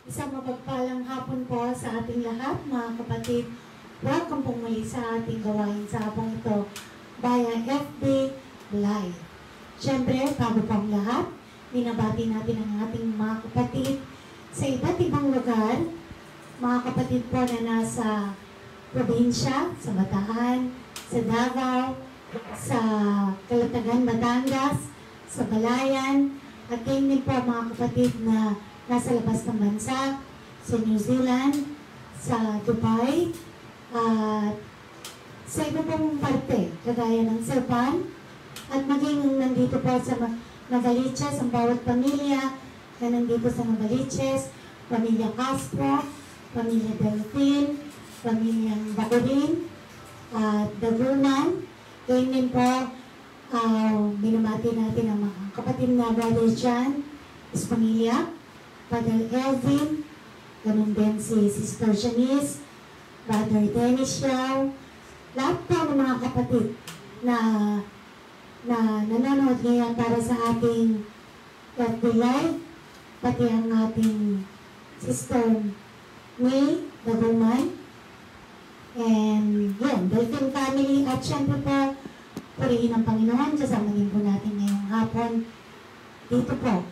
Isang mapagpalang hapon po sa ating lahat, mga kapatid. Welcome po muli sa ating gawain sa hapong ito via FB Live. Siyempre, bago pang lahat, binabati natin ang ating mga kapatid sa iba't ibang lugar. Mga kapatid po na nasa probinsya, sa Bataan, sa Davao, sa Calatagan, Batangas, sa Balayan, at kayo din po mga kapatid na nasa labas ng bansa, sa New Zealand, sa Dubai, at sa iba pong parte, kagaya ng Serpan, at maging nandito po sa Navaliches, ang bawat pamilya na nandito sa Navaliches, pamilya Castro, pamilya Delfin, pamilyang Bagurin, at Daguman. Ganyan din po, binamati natin ang mga kapatid na Brother John, is pamilya, Brother Elvin, ganun din si Sister Janice, Brother Dennis Yao, lahat po ng mga kapatid na nanonood ngayon para sa ating FB Live, pati ang ating Sister May, the woman, and yun, Delphine family, at syempre po, purihin ang Panginoon, kasama din po natin ngayong hapon, dito po,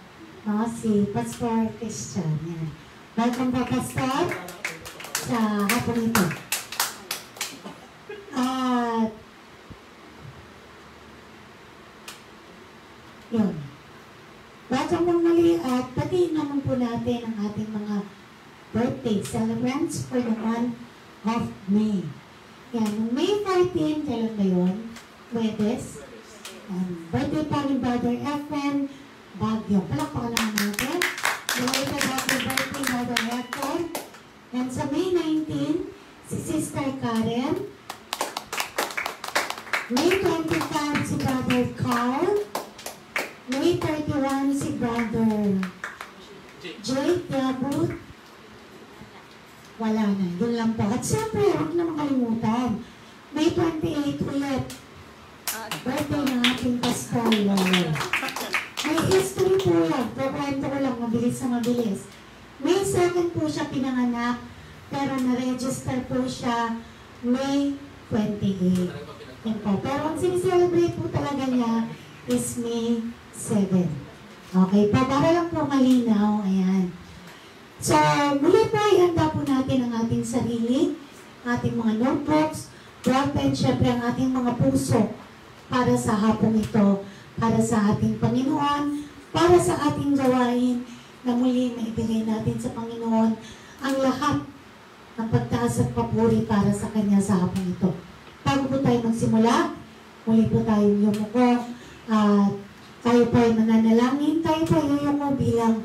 si Pastor Christian. Yan. Welcome po, Pastor, sa hapon ito. At, yun. Welcome po muli at pati naman po natin ang ating mga birthday celebrants for the month of May. Yan, May 14, kailan ba yun? Webes. Birthday pa ni Brother Efren Baguio. Palakpakan naman natin. Belated happy birthday, Brother Efren. And sa May 19, si Sister Karen. May 25, si Brother Carl. May 31, si Brother Jake Yabut. Wala na, yun lang po. At siyempre, huwag na makalimutan. May 28 ulit. Birthday ng ating Pastor Lolo. May history po yan. Kukwento ko lang, mabilis na mabilis. May 2 po siya pinanganak, pero na-register po siya May 28. Yan po. Pero ang sinicelebrate po talaga niya is May 7. Okay po, para lang po malinaw. Ayan. So, muli po, ihanda po natin ang ating sarili, ating mga notebooks, ballpen, syempre ang ating mga puso para sa hapong ito, para sa ating Panginoon, para sa ating gawain na muli maibigay natin sa Panginoon ang lahat ng pagtaas at papuri para sa Kanya sa hapong ito. Bago po tayo magsimula, muli po tayong yumuko at tayo po ay mananalangin, tayo po ay yumuko bilang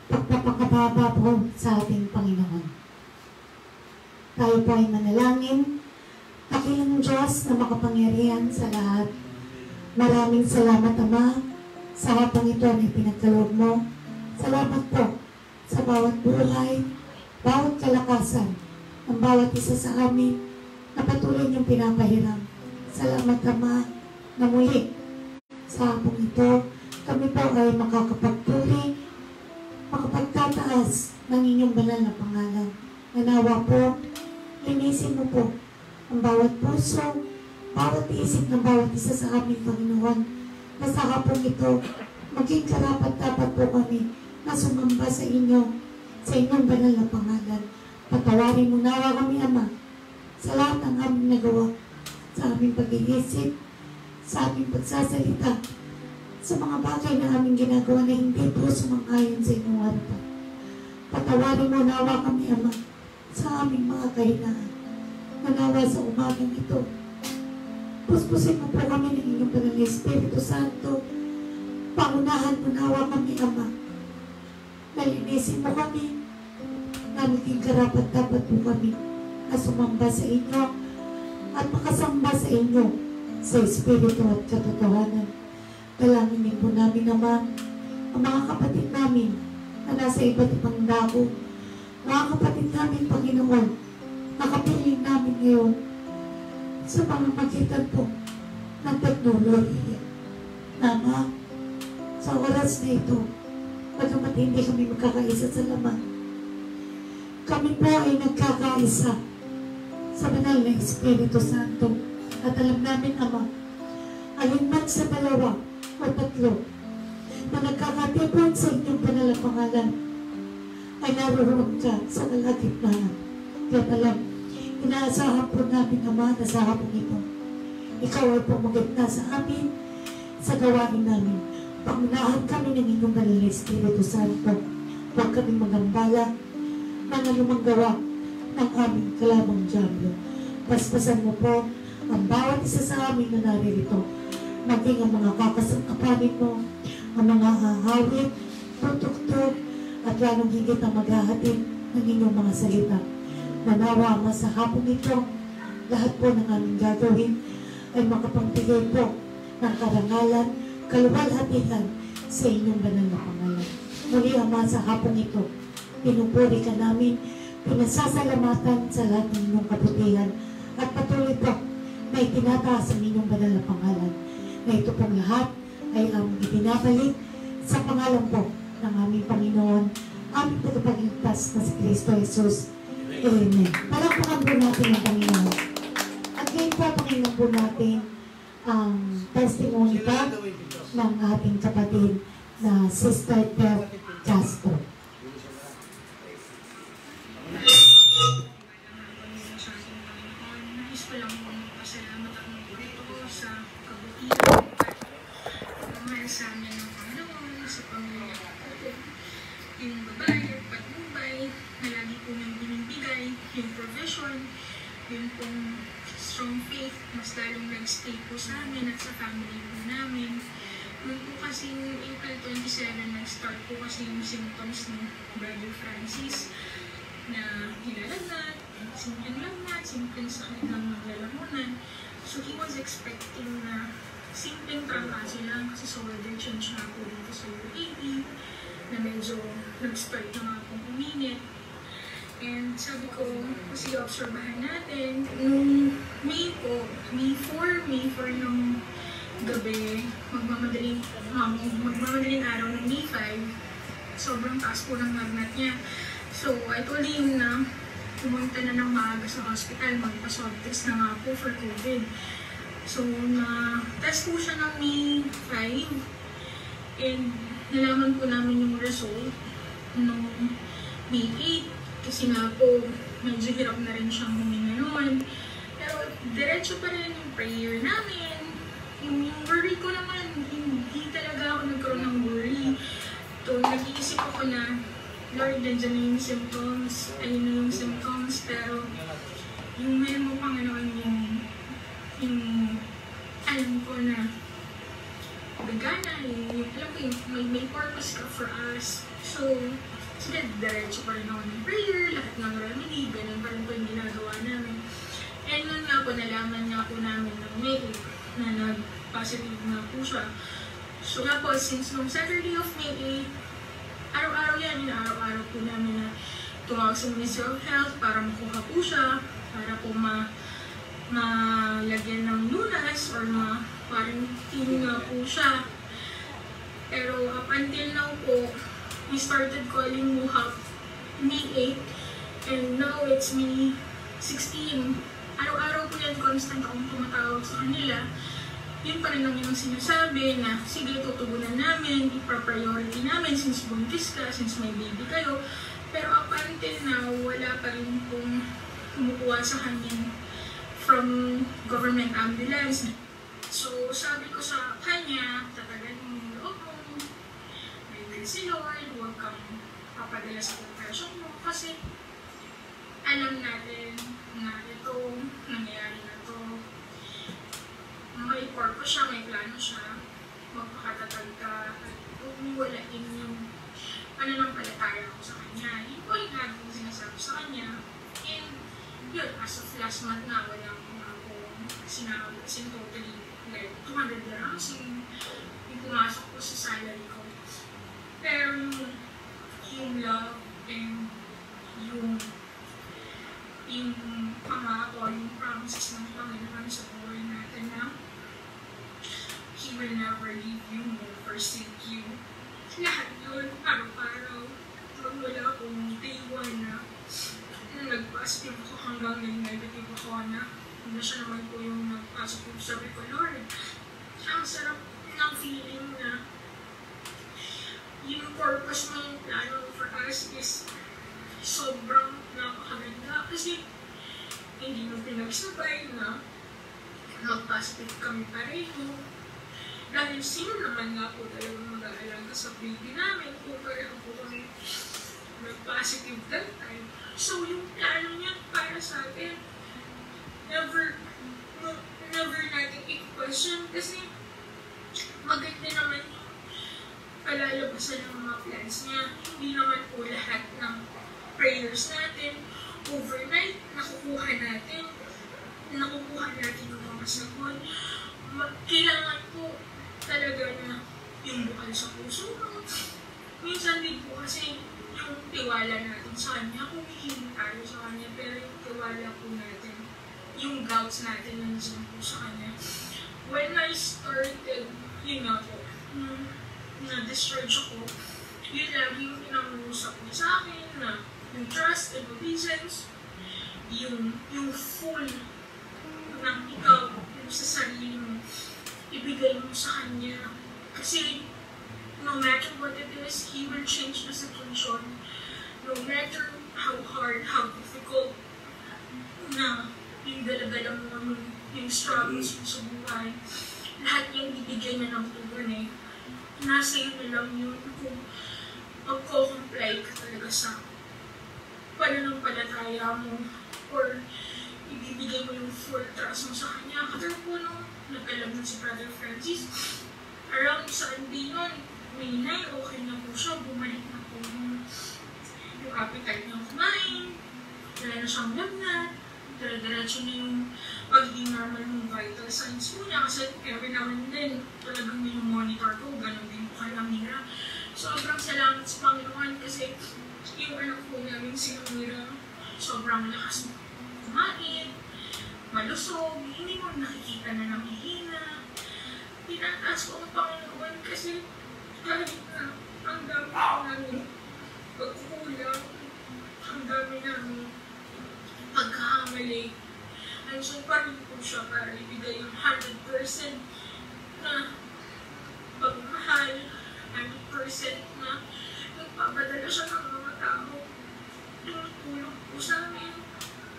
pagpapakababa po sa ating Panginoon. Tayo po ay manalangin. Dakilang Diyos na makapangyarihan sa lahat. Maraming salamat, Ama, sa hapong ito na pinagkaloob mo. Salamat po sa bawat buhay, bawat kalakasan, ng bawat isa sa amin na patuloy niyong pinapahiram. Salamat, Ama, na muli sa hapong ito kami po ay makakapagpuri, makapagtataas ng inyong banal na pangalan. Nanawa po, linisin mo po ang bawat puso, bawat isip ng bawat isa sa aming Panginoon, na sa hapong ito, maging karapat-dapat po kami na sumamba sa inyong banal na pangalan. Patawarin mo nawa kami, Ama, sa lahat ng aming nagawa, sa aming pag-iisip, sa aming pagsasalita, sa mga bagay na aming ginagawa na hindi po sumang-ayon sa inyong harapan. Patawarin mo nawa kami, Ama, sa aming mga kahinaan. Manawa sa umagang ito. Puspusin mo po kami ng inyong banal na Espiritu Santo. Pangunahan mo nawa kami, Ama. Nalinisin mo kami. Naging karapat-dapat po kami na sumamba sa inyo at makasamba sa inyo sa Espiritu at katotohanan. Dalangin din po namin, Ama, ang mga kapatid namin na nasa iba't ibang dako. Mga kapatid namin, Panginoon, nakapiling namin ngayon sa pamamagitan po ng teknolohiya. Ama, sa oras na ito, bagamat hindi kami magkakaisa sa laman, kami po ay nagkakaisa sa banal na Espiritu Santo. At alam namin, Ama, alinman sa dalawa o tatlo na nagkakatipon sa inyong banal na pangalan, ay naroon ka sa kalagitnaan. Kaya alam, inaasahan po namin, Ama, na sa hapon ito, ikaw ay pumagitna sa amin, sa gawain namin. Pangunahan kami ng inyong banal na Espiritu Santo. Huwag kaming magambala ng anumang gawa ng aming kalabang dyablo. Paspasan mo po ang bawat isa sa amin na naririto, maging ang mga kakasangkapanin mo, ang mga hahawit, tutugtog, at lalong higit ang maghahatid ng inyong mga salita. Manawa Ama, sa hapon ito, lahat po ng aming gagawin ay makapagbigay po ng karangalan, kaluwalhatian sa inyong banal na pangalan. Muli, Ama, sa hapon ito, pinupuri ka namin, pinasasalamatan sa lahat ng inyong kabutihan, at patuloy po na itinataas ang inyong banal na pangalan, na ito pong lahat ay ang ibinabalik sa pangalan po ng aming Panginoon, aming tagapagligtas na si Kristo Jesus. Amen. Palakpakan po natin ang Panginoon. At ngayon po, Panginoon po natin ang testimony pa ng ating kapatid na Sister Beth Castro. Nais ko lang po magpasalamat ang dito sa kabutihan at mahal sa amin ng Panginoon, sa pamilya ko, yung babae at patnubay na lagi po nang binibigay, yung provision, yung pong strong faith, mas lalong nag-stay po sa amin at sa family po namin. Noon po kasi April 27, nag-start po kasi yung symptoms ni Brother Francis na hilalagnat, simpleng lagnat, simpleng sakit ng lalamunan. So he was expecting na simpleng trangkaso lang kasi solar change na po dito sa UAE na medyo nag-start na nga pong uminit. And sabi ko, kasi obserbahan natin, nung May 4 ng gabi, magmamadaling araw ng May 5, sobrang taas po ng lagnat niya. So, I told him na pumunta na ng maaga sa hospital, magpa-swab test na nga po for COVID. So, na-test po siya ng May 5, and nalaman po namin yung result nung May 8, kasi nga po, medyo hirap na rin siyang huminga noon. Pero, diretso pa rin yung prayer namin. Yung worry ko naman, hindi talaga ako nagkaroon ng worry. So, nag-iisip ako na, Lord, nandiyan na yung symptoms, ayun na yung symptoms, pero yung meron mo Panginoon yung alam ko na gagana, may purpose ka for us. So, sige, diretso pa rin ako ng prayer, lahat ng remedy, ganun pa rin po yung ginagawa namin. And nun nga po, nalaman nga po namin ng May na nag-positive na po siya. So nga po, since nung Saturday of May 8, araw-araw yan, araw-araw po namin na tumawag sa Ministry of Health para makuha po siya, para po malagyan ng lunas or ma-quarantine nga po siya. Pero up until now po, we started calling Muhap May 8, and now it's May 16. Araw-araw po yan, constant akong tumatawag sa kanila. Yun pa rin ang yung sinasabi na, sige, tutugunan namin, ipa-priority namin since buntis ka, since may baby kayo. Pero up until now, wala pa rin pong kumukuha sa kanya from government ambulance. So, sabi ko sa kanya, tatagan mo yung loob mo, may si Lord, huwag kang papadala sa depression mo, kasi alam natin na ito, nangyayari na to, may purpose siya, may plano siya, magpakatatag ka, at umiwalain yung pananampalataya ko sa kanya. Yun po yung lagi kong sinasabi sa kanya. And yun, as of last month na, wala ako sinabi kasi totally like 200 dirhams yung pumasok ko sa salary ko. Pero yung love and yung pangako, yung promises ng Panginoon sa buhay natin na He will never leave you nor forsake you. Lahat yun, araw-araw. Wala akong day one na positive ako hanggang negative ako na hindi siya naman po yung nag-positive. Sabi ko, Lord, ang sarap ng feeling na yung purpose mo, yung plano for us is sobrang napakaganda kasi hindi mo pinagsabay na mag-positive kami pareho. Dahil sino naman nga po talagang mag-aalaga sa baby namin kung pareho po kami mag-positive that time. So yung plano niya para sa atin, never natin i-question kasi maganda naman yung palalabasan ng mga plans niya. Hindi naman po lahat ng prayers natin overnight nakukuha natin yung mga sagot. Kailangan po talaga na yung bukal sa puso mo. Minsan din po kasi yung tiwala natin sa Kanya, kung hihiling tayo sa Kanya, pero yung tiwala po natin, yung doubts natin nandiyan po sa Kanya. When I started, yun nga po, na-discharge ako, yun lagi yung pinangusap niya sa akin na yung trust and obedience, yung full ng ikaw, yung sa sarili mo, ibigay mo sa Kanya. Kasi no matter what it is, He will change the situation. No matter how hard, how difficult na yung dala-dala mo, yung struggles mo sa buhay, lahat yung bibigyan niya ng tugon eh. Nasa iyo na lang yun kung magko-comply ka talaga sa pananampalataya mo or ibibigay mo yung full trust mo sa Kanya. Katulad po nung nagkalam nun si Brother Francis, around Sunday nun, May 9, okay na po siya, bumalik na po yung appetite niyang kumain, wala na siyang lagnat, dire-diretso na yung pagiging normal ng vital signs po niya kasi every now and then, talagang yung monitor ko, ganun din po kay Amira. Sobrang salamat sa Panginoon kasi yung anak po namin si Amira, sobrang lakas kumain, malusog, hindi mo nakikita na nanghihina. Tinataas ko ang Panginoon kasi kahit na ang dami po namin pagkukulang, ang dami namin pagkakamali, andyan pa rin po siya para ibigay yung 100% na pagmahal, 100% na nagpapadala siya ng mga tao, tumutulong po sa amin.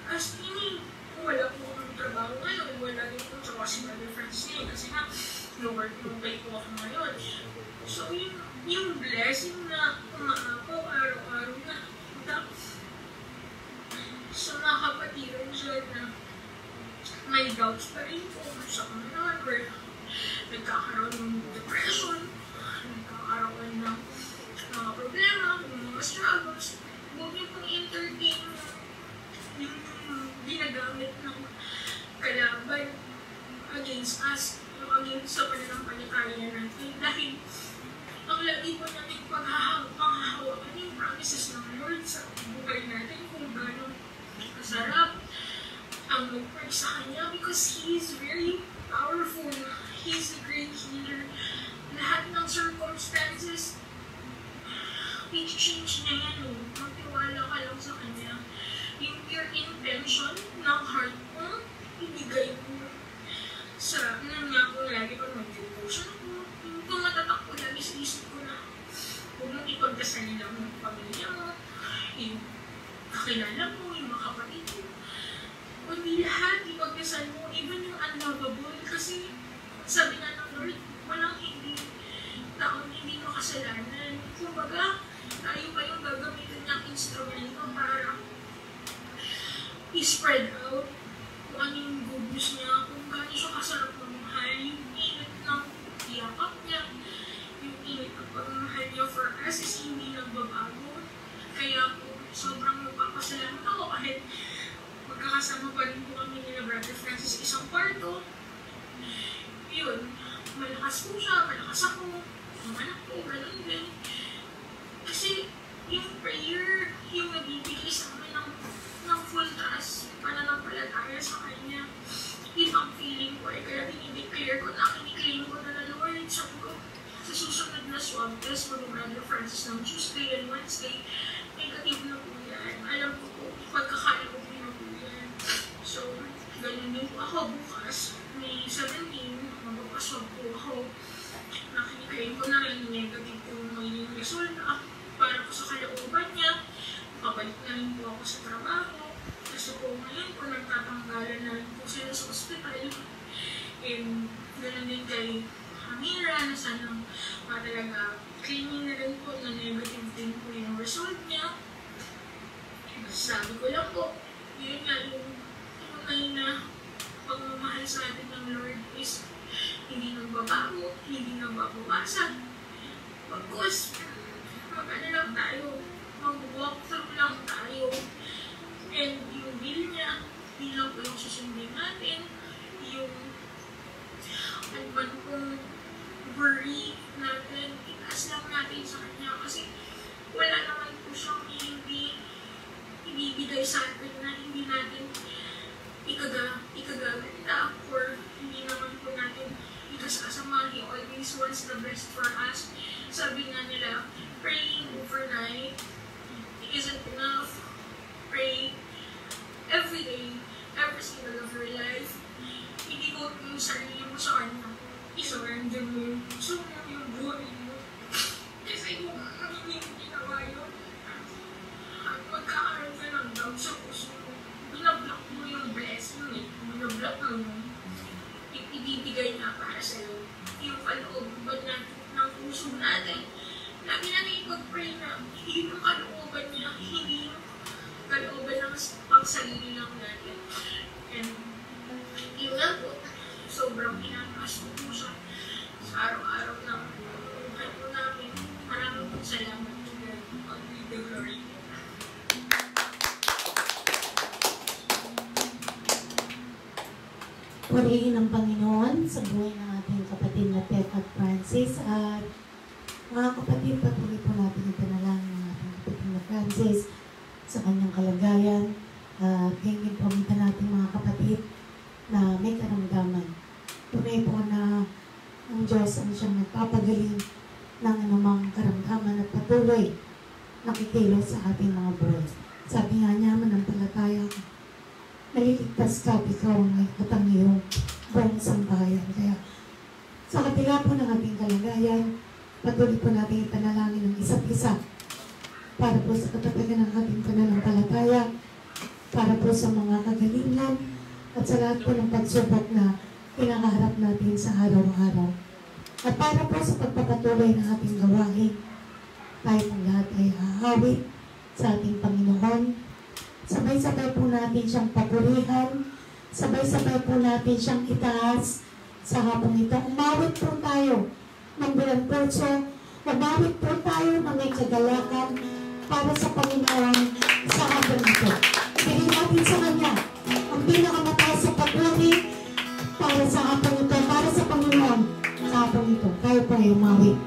As in, wala po akong trabaho ngayon, wala din po trabaho si Brother Francis ngayon kasi nga, no-work po ako ngayon. So, yung blessing na umaapaw araw-araw na sa mga kapatiran dyan na may doubts pa rin po sa Panginoon where nagkakaroon ng depression, nagkakaroon ng mga problema, mga struggles, huwag niyo pong entertain yung ginagamit ng kalaban against us, against sa pananampalataya natin dahil ang lagi po natin panghahawakan yung promises ng Lord sa buhay natin kung gano'ng masarap ang mag-pray sa Kanya because He is very powerful. He is a great healer. Lahat ng circumstances, i-change niya yan. Magtiwala ka lang sa Kanya. Yung pure intention ng heart mo, ibigay mo sa nga po lagi ko mag-devotion ko. Kung matatak ko lagi sa isip ko na huwag mong ipagdasal lang ng pamilya mo, yung kakilala mo, yung mga kapatid mo. Kundi lahat ipagdasal mo, even yung unlovable. Kasi sabi nga ng Lord, walang taong hindi makasalanan. Kumbaga, tayo pa yung gagamitin niyang instrumento para i-spread out kung ano yung good news niya, kung gaano siya kasarap mamahal, yung init ng yakap niya, yung init ng pagmamahal niya for us is hindi nagbabago. Kaya po, sobrang magpapasalamat ako kahit magkakasama pa rin po kami nila Brother Francis isang kwarto. Yun, malakas po siya, malakas ako, ang anak ko, gano'n din. Kasi yung prayer, yung nabibigay sa amin ng full trust, pananampalataya sa Kanya, ibang feeling ko eh. Kaya dinideclare ko na, kiniklaim ko na Lord, sabi ko, sa susunod na swab test mo ni Brother Francis ng Tuesday and Wednesday, negative na po yan. Alam ko po, pagkakala ko rin po ako sa trabaho. Kasi po ngayon po nagtatanggalan na rin po sila sa ospital. And ganoon din kay Amira na sanang talaga cleaning na rin po na negative din po yung result niya. Sabi ko lang po, yun nga yung tunay na pagmamahal sa atin ng Lord is hindi nagbabago, hindi nagbabawasan. Pagkos, mag-ano lang tayo, mag-walk through lang tayo. And yung bill niya, yun lang po yung susundin natin. Yung ano man kung worry natin, itaas lang natin sa kanya kasi wala naman po siyang hindi ibibigay sa atin na hindi natin ikagaganda or hindi naman po natin ikasasama. He always wants the best for us. Sabi nga nila, praying overnight isn't enough. Pray every day, every single of your life. I-devote mo yung sarili mo sa kanya. I-surrender mo yung puso mo, yung buhay mo. Kasi kung hindi mo ginawa yun, at magkakaroon ka ng doubt sa puso mo, binablock mo yung blessing eh. Binablock mo yung ibibigay na para sa'yo. Yung kalooban natin ng puso natin. Lagi natin ipag-pray na hindi yung kalooban niya, hindi yung kalooban ng pang-sarili lang natin. And yun nga po, sobrang pinangas po siya sa araw-araw ng buhay po namin. Maraming po salamat po God. God be the glory. Purihin ang Panginoon sa buhay ng ating kapatid na Tef at Francis. At mga kapatid, patuloy po natin ipanalangin ng ating kapatid na Francis sa kanyang kalagayan. Hingin po natin mga kapatid na may karamdaman. Tunay po na ang Diyos ang siyang nagpapagaling ng anumang karamdaman at patuloy nakikilos sa ating mga buhay. Sabi nga niya, manampalataya ka. Naliligtas ka, ikaw ang may katang iyong buong sambahayan. Kaya sa kabila po ng ating kalagayan, patuloy po natin ipanalangin ng isa't isa para po sa katatagan ng ating pananampalataya, para po sa mga kagalingan, at sa lahat po ng pagsubok na pinakaharap natin sa araw-araw. At para po sa pagpapatuloy ng ating gawain, tayo pong lahat ay hahawit sa ating Panginoon. Sabay-sabay po natin siyang papurihan, sabay-sabay po natin siyang itaas sa hapong ito. Umawit po tayo ng bulang puso, umawit po tayo ng may kagalakan para sa Panginoon sa hapong ito. Bigyan natin sa Kanya ang pinakamataas sa pagpuri para sa hapong ito, para sa Panginoon sa hapong ito. Tayo po ay umawit.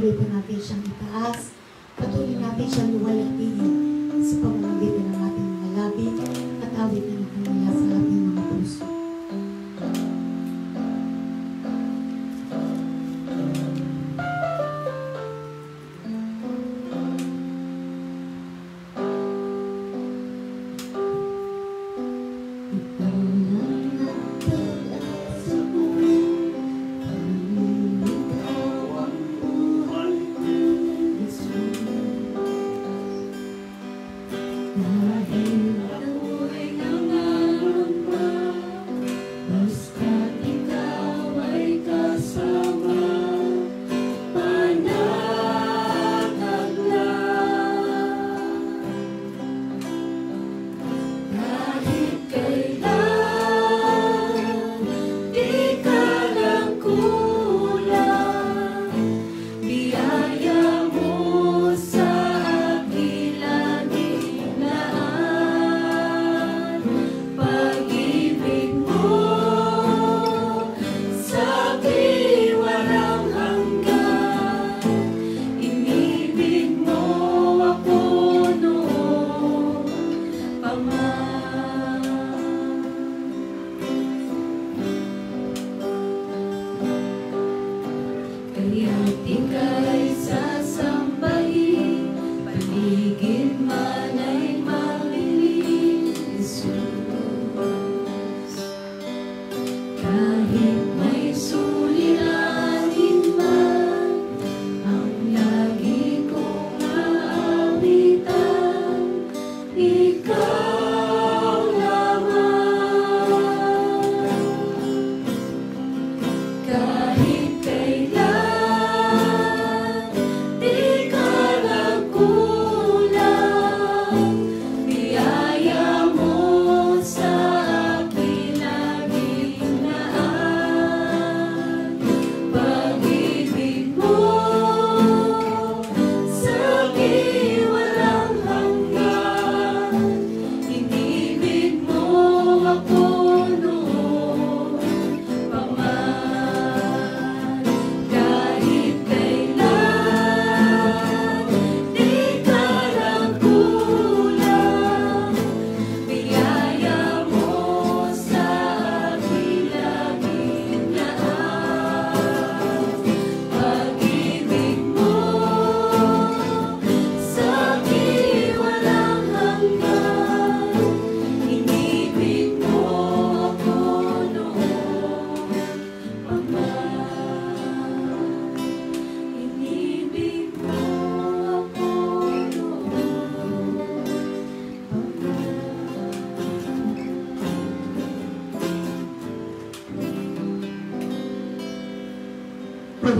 patuloy po natin siyang itaas, patuloy natin siyang luwalhatiin sa pamamagitan ng ating mga labi at awit na nakamula sa ating mga puso.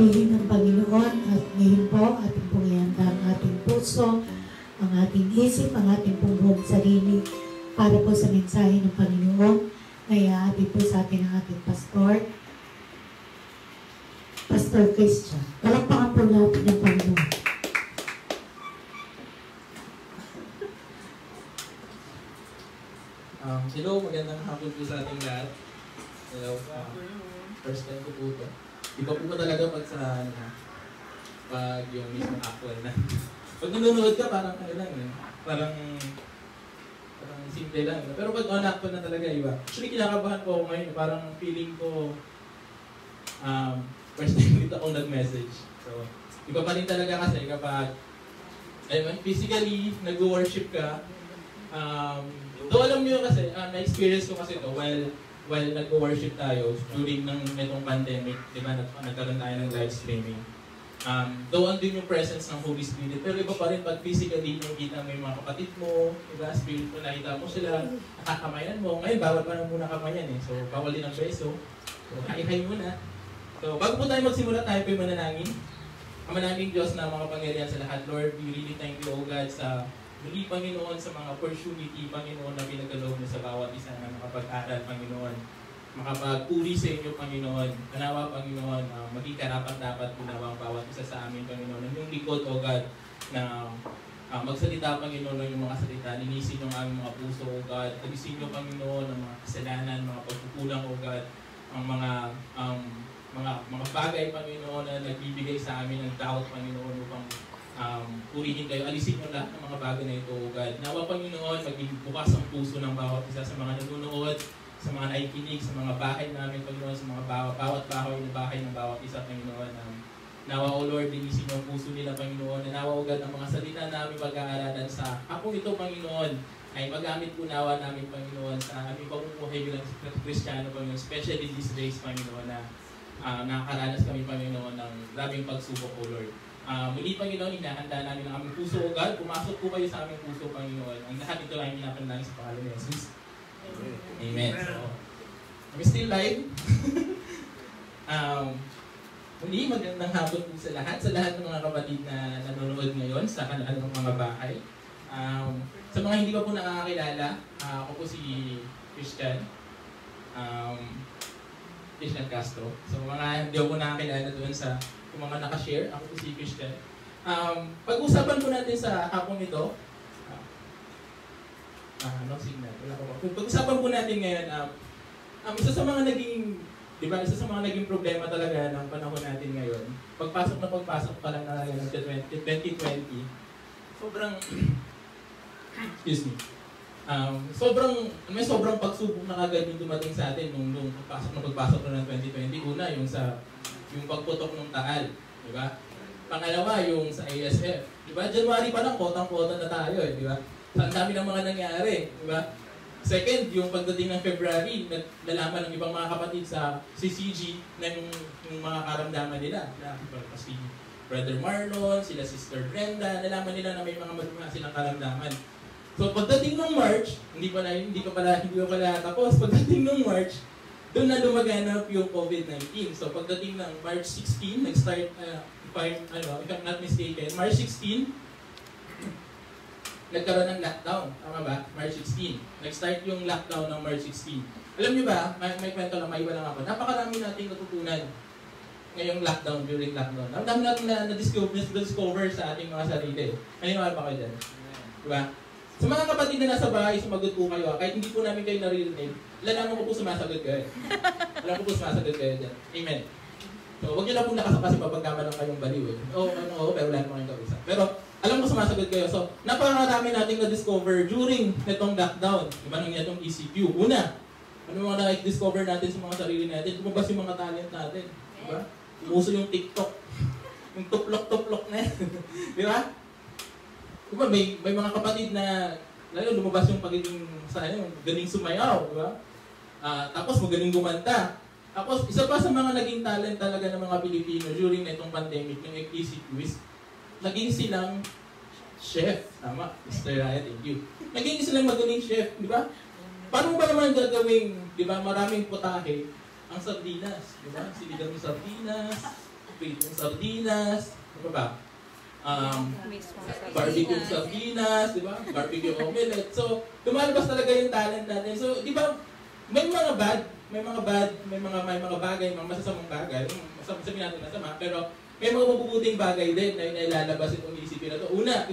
Purihin ng Panginoon at ngayon po ating pong ihanda ang ating puso, ang ating isip, ang ating pong buong sarili para po sa mensahe ng Panginoon na iahatid po sa atin ang ating pastor, Pastor Christian. Palakpakan po natin ng Panginoon. Hello, magandang hapon po sa ating lahat. Hello, first time ko po ito. Iba po talaga pag sa pag yung mismo actual na. Pag nanonood ka, parang ano lang eh. Parang simple lang. Pero pag on actual na talaga, iba. Actually, kinakabahan po ako ngayon. Parang feeling ko first time dito akong nag-message. So, iba pa rin talaga kasi kapag physically, nag-worship ka. Though alam nyo kasi, na-experience ko kasi ito while nag-worship tayo during itong pandemic, di ba, nagkaroon tayo ng live streaming. Though andun yung presence ng Holy Spirit, pero iba pa rin pag physically nakikita mo yung mga kapatid mo, diba, spirit mo, nakita mo sila, nakakamayan mo. Ngayon, bawal pa na muna kamayan eh. So, bawal din ang beso. So, kain-kain muna. So, bago po tayo magsimula, tayo po yung mananangin. Ang manangin Diyos na mga pangyarihan sa lahat. Lord, we really thank you, O God, sa muli, Panginoon, sa mga opportunity, Panginoon, na pinagkaloob mo sa bawat isa na makapag-aral, Panginoon. Makapagpuri sa inyo, Panginoon. Kanawa, Panginoon, maging karapat-dapat punawa ang bawat isa sa amin, Panginoon. Ang yung likod, O God, na magsalita, Panginoon, yung mga salita. Linisin yung aming mga puso, O God. Linisin nyo, Panginoon, ang mga kasalanan, mga pagkukulang, O God. Ang mga mga bagay, Panginoon, na nagbibigay sa amin ng doubt, Panginoon, upang purihin kayo. Alisin mo lahat ng mga bagay na ito, O God. Nawa, Panginoon, maging bukas ang puso ng bawat isa sa mga nanonood, sa mga nakikinig, sa mga bahay namin, Panginoon, sa mga bawat bahay ng bawat isa, Panginoon. Nawa, O Lord, linisin mo ang puso nila, Panginoon. Nawa, O God, ang mga salita namin pag-aaralan sa akong ito, Panginoon, ay magamit po nawa namin, Panginoon, sa aming pamumuhay bilang Kristiyano, Panginoon, especially these days, Panginoon, na nakakaranas kami, Panginoon, ng grabing pagsubok, O Lord. Muli, Panginoon, inahanda namin ang aming puso, O God. Pumasok po kayo sa aming puso, Panginoon. Ang lahat ito ay minapanalangin sa pangalan ni Jesus. Amen. So, I'm still live. Muli, magandang hapon po sa lahat ng mga kapatid na nanonood ngayon sa kanilang mga bahay. Sa mga hindi pa po nakakakilala, ako po si Christian. Christian Castro. So, mga hindi po nakakilala doon sa kung mga nakashare, ako po si Christian. Pag-usapan po natin sa hapong ito, no signal, wala ko po. Pag-usapan po natin ngayon, isa sa mga naging problema talaga ng panahon natin ngayon, pagpasok pa lang talaga ng 2020, sobrang, excuse me, may sobrang pagsubok na kagad yung dumating sa atin nung pagpasok na ng 2020. Una, yung pagputok ng taal, di ba? Pangalawa, yung sa ASF, di ba? January pa lang, kotang-kota na tayo, di ba? Ang dami ng mga nangyari, di ba? Second, yung pagdating ng February, nalaman ng ibang mga kapatid sa CCG na yung mga karamdaman nila. Si Brother Marlon, sila Sister Brenda, nalaman nila na may mga silang karamdaman. So pagdating ng March, hindi pa pala tapos. Pagdating ng March, doon na lumaganap yung COVID-19. So pagdating ng March 16, nag-start, if I'm not mistaken, March 16, nagkaroon ng lockdown. Tama ba? March 16. Nag-start yung lockdown ng March 16. Alam niyo ba, may kwento lang, may iba lang ako. Napakarami nating natutunan ngayong lockdown, during lockdown. Ang dami natin na-discover sa ating mga sarili. Naniniwala pa kayo dyan? Diba? Sa mga kapatid na nasa bahay, sumagot po kayo. Kahit hindi po namin kayo naririnig, lalaman ko po sumasagot kayo. Alam ko po sumasagot kayo dyan. Amen. So, huwag nyo lang po nakasapa sa pagkama lang kayong baliw. Oo, pero wala naman kayong kausap. Pero, alam ko sumasagot kayo. So, napakarami nating na-discover during itong lockdown. Diba nang itong ECQ? Una, ano mga na-discover natin sa mga sarili natin? Lumabas yung mga talent natin. Diba? Umuso yung TikTok. Yung tuplok-tuplok na yan. Diba? Diba, may mga kapatid na lalo lumabas yung pagiging galing sumayaw, diba? Tapos magaling gumanta. Tapos isa pa sa mga naging talent talaga ng mga Pilipino during itong pandemic, yung ECQ is naging silang chef. Tama, Mr. Raya, thank you. Naging silang magaling chef, di ba? Paano ba naman gagawing, di ba, maraming putahe ang sardinas, di ba? Siligang sardinas, pritong sardinas, di ba? Barbecue sardinas, di ba? Barbecue omelette. So, lumalabas talaga yung talent natin. So, di ba, may mga bagay, mga masasamang bagay, sabihin natin masama, pero may mga mabubuting bagay din na ilalabas itong isipin na ito. Una,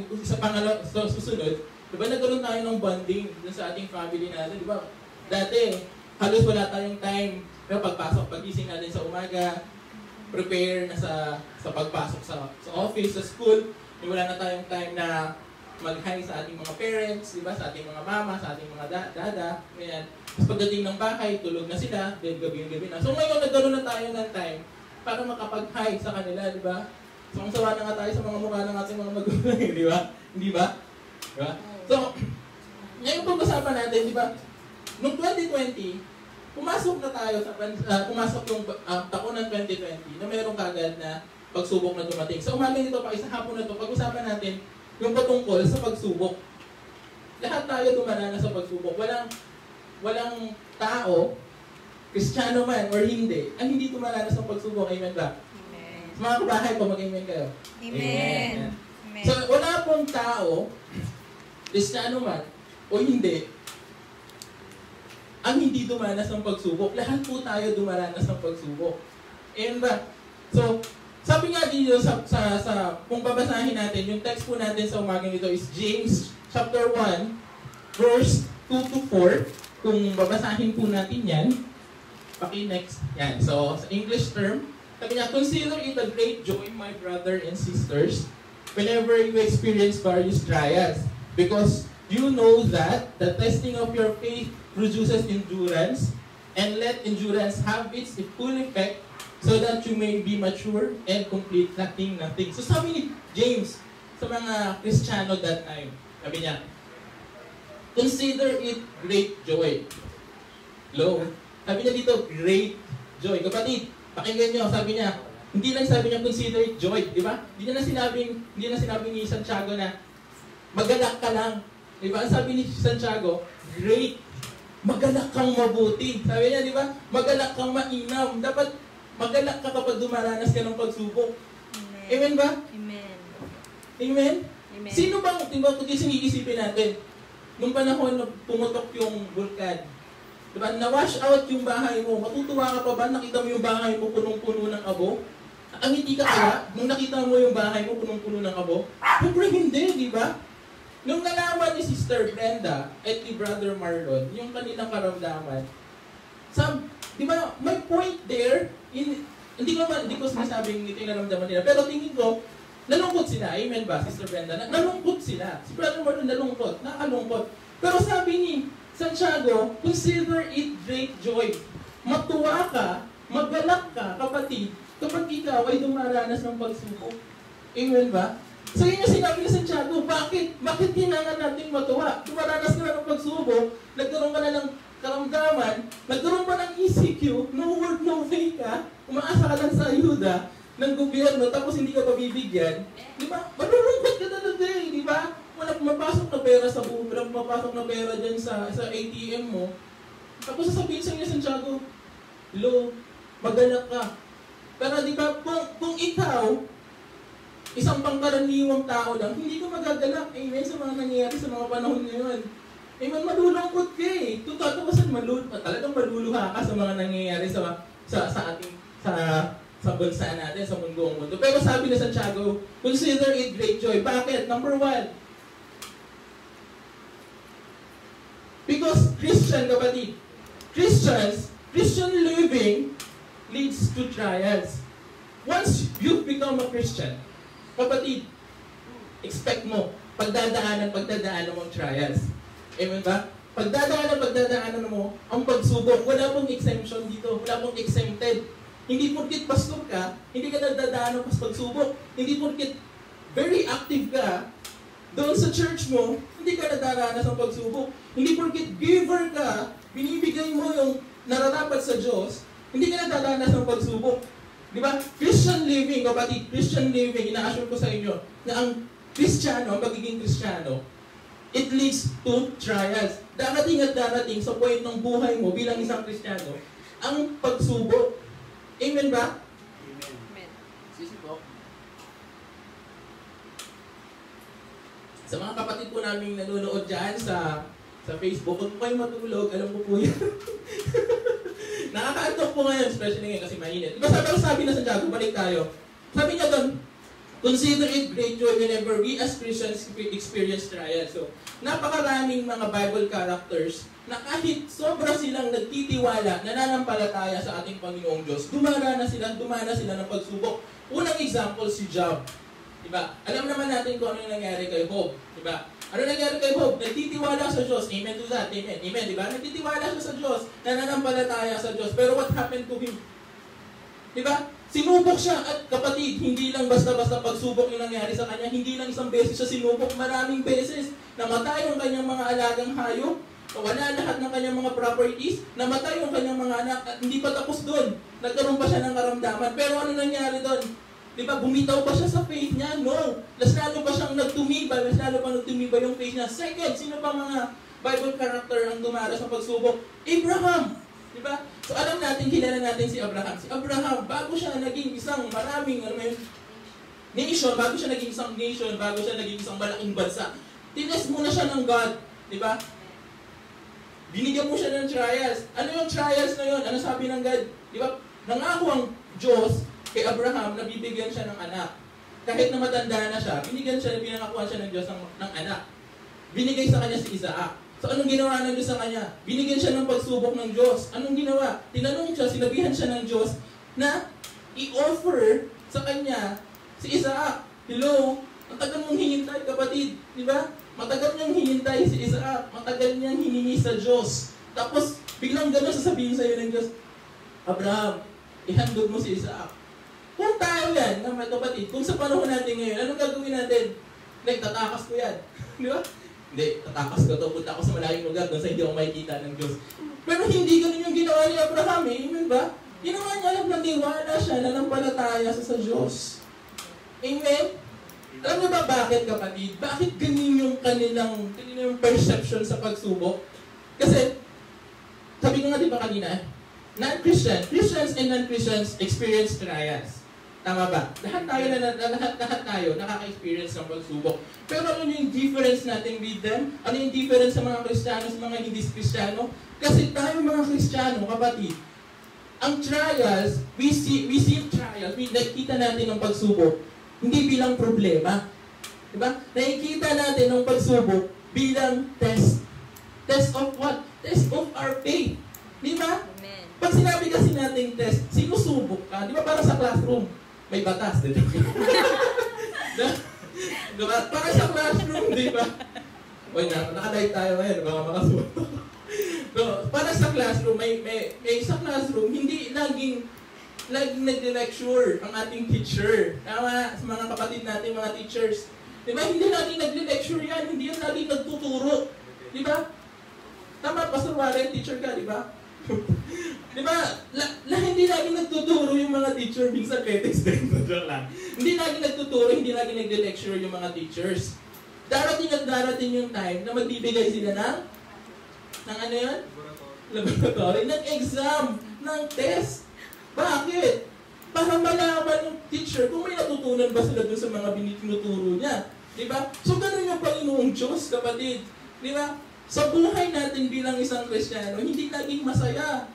sa susunod, di ba nagkaroon tayo ng bonding sa ating family natin, di ba? Dati, halos wala tayong time, pero pagising natin sa umaga, prepare na sa pagpasok sa office, sa school, wala na tayong time na mag-hi sa ating mga parents, di ba? Sa ating mga mama, sa ating mga dada, ganyan. Tapos pagdating ng bahay, tulog na sila, then gabi na. So ngayon, nagkaroon na tayo ng time para makapag-hi sa kanila, di ba? So ang sawa na nga tayo sa mga mukha ng ating mga magulang, di ba? Hindi ba? Di ba? So, ngayon pag-usapan natin, di ba? Noong 2020, pumasok na tayo pumasok yung taon ng 2020 na mayroong kagad na pagsubok na dumating. Sa umaga nito, sa hapon na ito, pag-usapan natin yung patungkol sa pagsubok. Lahat tayo dumaranas sa pagsubok. Walang tao, Kristiyano man or hindi, ang hindi dumaranas ng pagsubok. Amen ba? Amen. Sa mga kabahay po, mag-amen kayo. Amen. Amen. So, wala pong tao, Kristiyano man o hindi, ang hindi dumaranas ng pagsubok. Lahat po tayo dumaranas ng pagsubok. Amen ba? So, sabi nga dito kung babasahin natin, yung text po natin sa umagang ito is James chapter 1, verse 2 to 4. Kung babasahin po natin yan, Paki-next. Yan. So, sa English term, sabi niya, consider it a great joy, my brother and sisters, whenever you experience various trials. Because you know that the testing of your faith produces endurance, and let endurance have its full effect, so that you may be mature and complete, lacking nothing. So sabi ni James sa mga Kristiyano that time, sabi niya, consider it great joy. Hello? Sabi niya dito, great joy. Kapatid, pakinggan niyo, sabi niya, hindi lang sabi niya consider it joy, di ba? Hindi na sinabing ni Santiago na magalak ka lang. Di ba? Ang sabi ni Santiago, great. Magalak kang mabuti. Sabi niya, di ba? Magalak kang mainam. Dapat magalak ka kapag dumaranas ka ng pagsubok. Amen. Amen ba? Amen. Amen? Amen. Sino bang, diba, kung siniisipin natin, nung panahon na pumutok yung vulkan, diba, na-wash out yung bahay mo, matutuwa ka pa ba? Nakita mo yung bahay mo punong-puno ng abo? Ang hindi ka kaya, nung nakita mo yung bahay mo punong-puno ng abo? Siyempre hindi, di ba? Nung nalaman ni Sister Brenda at ni Brother Marlon, yung kanilang karamdaman, di ba, may point there, hindi ko sinasabing ito yung naramdaman nila, pero tingin ko, nalungkot sila. Amen ba, Sister Brenda? Nalungkot sila. Si Brother Marlon nalungkot, nakalungkot. Pero sabi ni Santiago, consider it great joy. Matuwa ka, magalak ka, kapatid, kapag ikaw ay dumaranas ng pagsubok. Amen ba? So yun yung sinabi ni Santiago, bakit? Bakit kailangan natin matuwa? Dumaranas ka na ng pagsubok, nagkaroon ka na ng karamdaman, nagkaroon pa ng ECQ, no word, no way ka, umaasa ka lang sa ayuda ng gobyerno, tapos hindi ka pabibigyan, di ba? Malulungkot ka talaga eh, di ba? Walang mapasok na pera sa buong, walang mapasok na pera dyan sa ATM mo. Tapos sasabihin sa inyo, Santiago, lo, magalak ka. Pero di ba, kung ikaw, isang pangkaraniwang tao lang, hindi ka magagalak, amen, sa mga nangyayari sa mga panahon ngayon. Amen, malulungkot ka eh. Tutawasan, talagang maluluha ka sa mga nangyayari sa ating, sa bansa natin, sa mundo. Pero sabi ni Santiago, consider it great joy. Bakit? Number 1. Because kapatid, Christian living leads to trials. Once you become a Christian, kapatid, expect mo, pagdadaanan mong trials. Amen ba? Pagdadaanan mo, ang pagsubok, wala pong exemption dito, wala pong exempted. Hindi porkit pastor ka, hindi ka nagdadaan ng pagsubok. Hindi porkit very active ka doon sa church mo, hindi ka nadaranas ng pagsubok. Hindi porkit giver ka, binibigay mo yung nararapat sa Diyos, hindi ka nadaranas ng pagsubok. Di ba? Christian living, kapatid, Christian living, ina-assure ko sa inyo na ang Kristiyano, ang pagiging Kristiyano, it leads to trials. Darating at darating sa point ng buhay mo bilang isang Kristiyano, ang pagsubok. Amen ba? Amen. Sisi po. Sa mga kapatid po namin nanonood dyan sa Facebook, kung kayo matulog, alam ko po yan. Nakaka-antok po ngayon, especially ngayon kasi mainit. Diba sabi na Santiago, balik tayo. Sabi niya doon, consider it great joy whenever we as Christians experience trials. So, napakaraming mga Bible characters na kahit sobra silang nagtitiwala, nananampalataya sa ating Panginoong Diyos, dumana sila ng pagsubok. Unang example, si Job. Diba? Alam naman natin kung ano yung nangyari kay Job. Diba? Ano nangyari kay Job? Nagtitiwala sa Diyos. Amen to that. Amen. Amen. Diba? Nagtitiwala siya sa Diyos. Nananampalataya sa Diyos. Pero what happened to him? Diba? Sinubok siya. At kapatid, hindi lang basta-basta pagsubok yung nangyari sa kanya. Hindi lang isang beses siya sinubok. Maraming beses. Namatay yung kanyang mga alagang hayop. Wala lahat ng kanyang mga properties. Namatay yung kanyang mga anak. At hindi pa tapos doon. Nagkaroon pa siya ng karamdaman. Pero ano nangyari doon? Diba, bumitaw pa siya sa faith niya? No. Mas lalo pa siyang nagtumibay. Mas lalo pa nagtumibay yung faith niya. Second, sino pa mga Bible character ang dumaras sa pagsubok? Abraham. Diba? So alam natin, kilala natin si Abraham. Si Abraham, bago siya naging isang maraming nation, bago siya naging isang nation, bago siya naging isang malaking bansa, tinest muna siya ng God. Diba? Binigyan mo siya ng trials. Ano yung trials na yun? Ano sabi ng God? Diba? Nangako ang Diyos kay Abraham na bibigyan siya ng anak. Kahit na matanda na siya, binigyan siya, binangakuan siya ng Diyos ng anak. Binigay sa kanya si Isaac. So anong ginawa ng Diyos sa kanya? Binigyan siya ng pagsubok ng Diyos. Anong ginawa? Tinanong siya, sinabihan siya ng Diyos na i-offer sa kanya si Isaac. Hello? Matagal mong hinintay, kapatid. Di ba? Matagal niyang hinintay si Isaac. Matagal niyang hiningi sa Diyos. Tapos, biglang gano'n sasabihin sa'yo ng Diyos, Abraham, ihandog mo si Isaac. Kung tayo yan, mga kapatid, kung sa panahon natin ngayon, anong gagawin natin? Like, tatakas ko yan. Di ba? Hindi, tatakas ko to. Punta ako sa malayong lugar doon sa hindi ako makikita ng Diyos. Pero hindi ganun yung ginawa ni Abraham eh. Amen ba? Ginawa niya lang naniwala siya, nanampalataya sa Diyos. Amen? Alam niyo ba bakit, kapatid? Bakit ganun yung kanilang perception sa pagsubok? Kasi, sabi ko nga di ba kanina, Christians and non-Christians experience trials. Tama ba? Lahat tayo nakaka-experience ng pagsubok. Pero ano yung difference natin with them? Ano yung difference sa mga Kristiyano, sa mga hindi Kristiyano? Kasi tayo mga Kristiyano, kapatid, ang trials, we see trials, nakikita natin ang pagsubok, hindi bilang problema. Diba? Nakikita natin ang pagsubok bilang test. Test of what? Test of our faith. Diba? Pag sinabi kasi natin test, sinusubok ka. Diba para sa classroom? May batas, di ba? Diba? Para sa classroom, di ba? Uy, nakadive tayo ngayon, baka makasuot. So, para sa classroom, may sa classroom, hindi laging nag-lecture ang ating teacher. Tama, sa mga kapatid natin, mga teachers. Di ba? Hindi laging nag-lecture yan, hindi yan laging nagtuturo. Di ba? Tama, Pastor Warren, teacher ka, di ba? Di ba? Hindi laging nagtuturo yung mga teacher, minsan petex din. Joke lang. Hindi laging nagtuturo, hindi laging nag-lecture yung mga teachers. Darating at darating yung time na magbibigay sila ng ano yun? Laboratory. Ng exam, ng test. Bakit? Para malaman yung teacher kung may natutunan ba sila dun sa mga tinuturo niya. Di ba? So, ganun yung Panginoong Diyos, kapatid. Di ba? Sa buhay natin bilang isang Kristiyano, hindi laging masaya.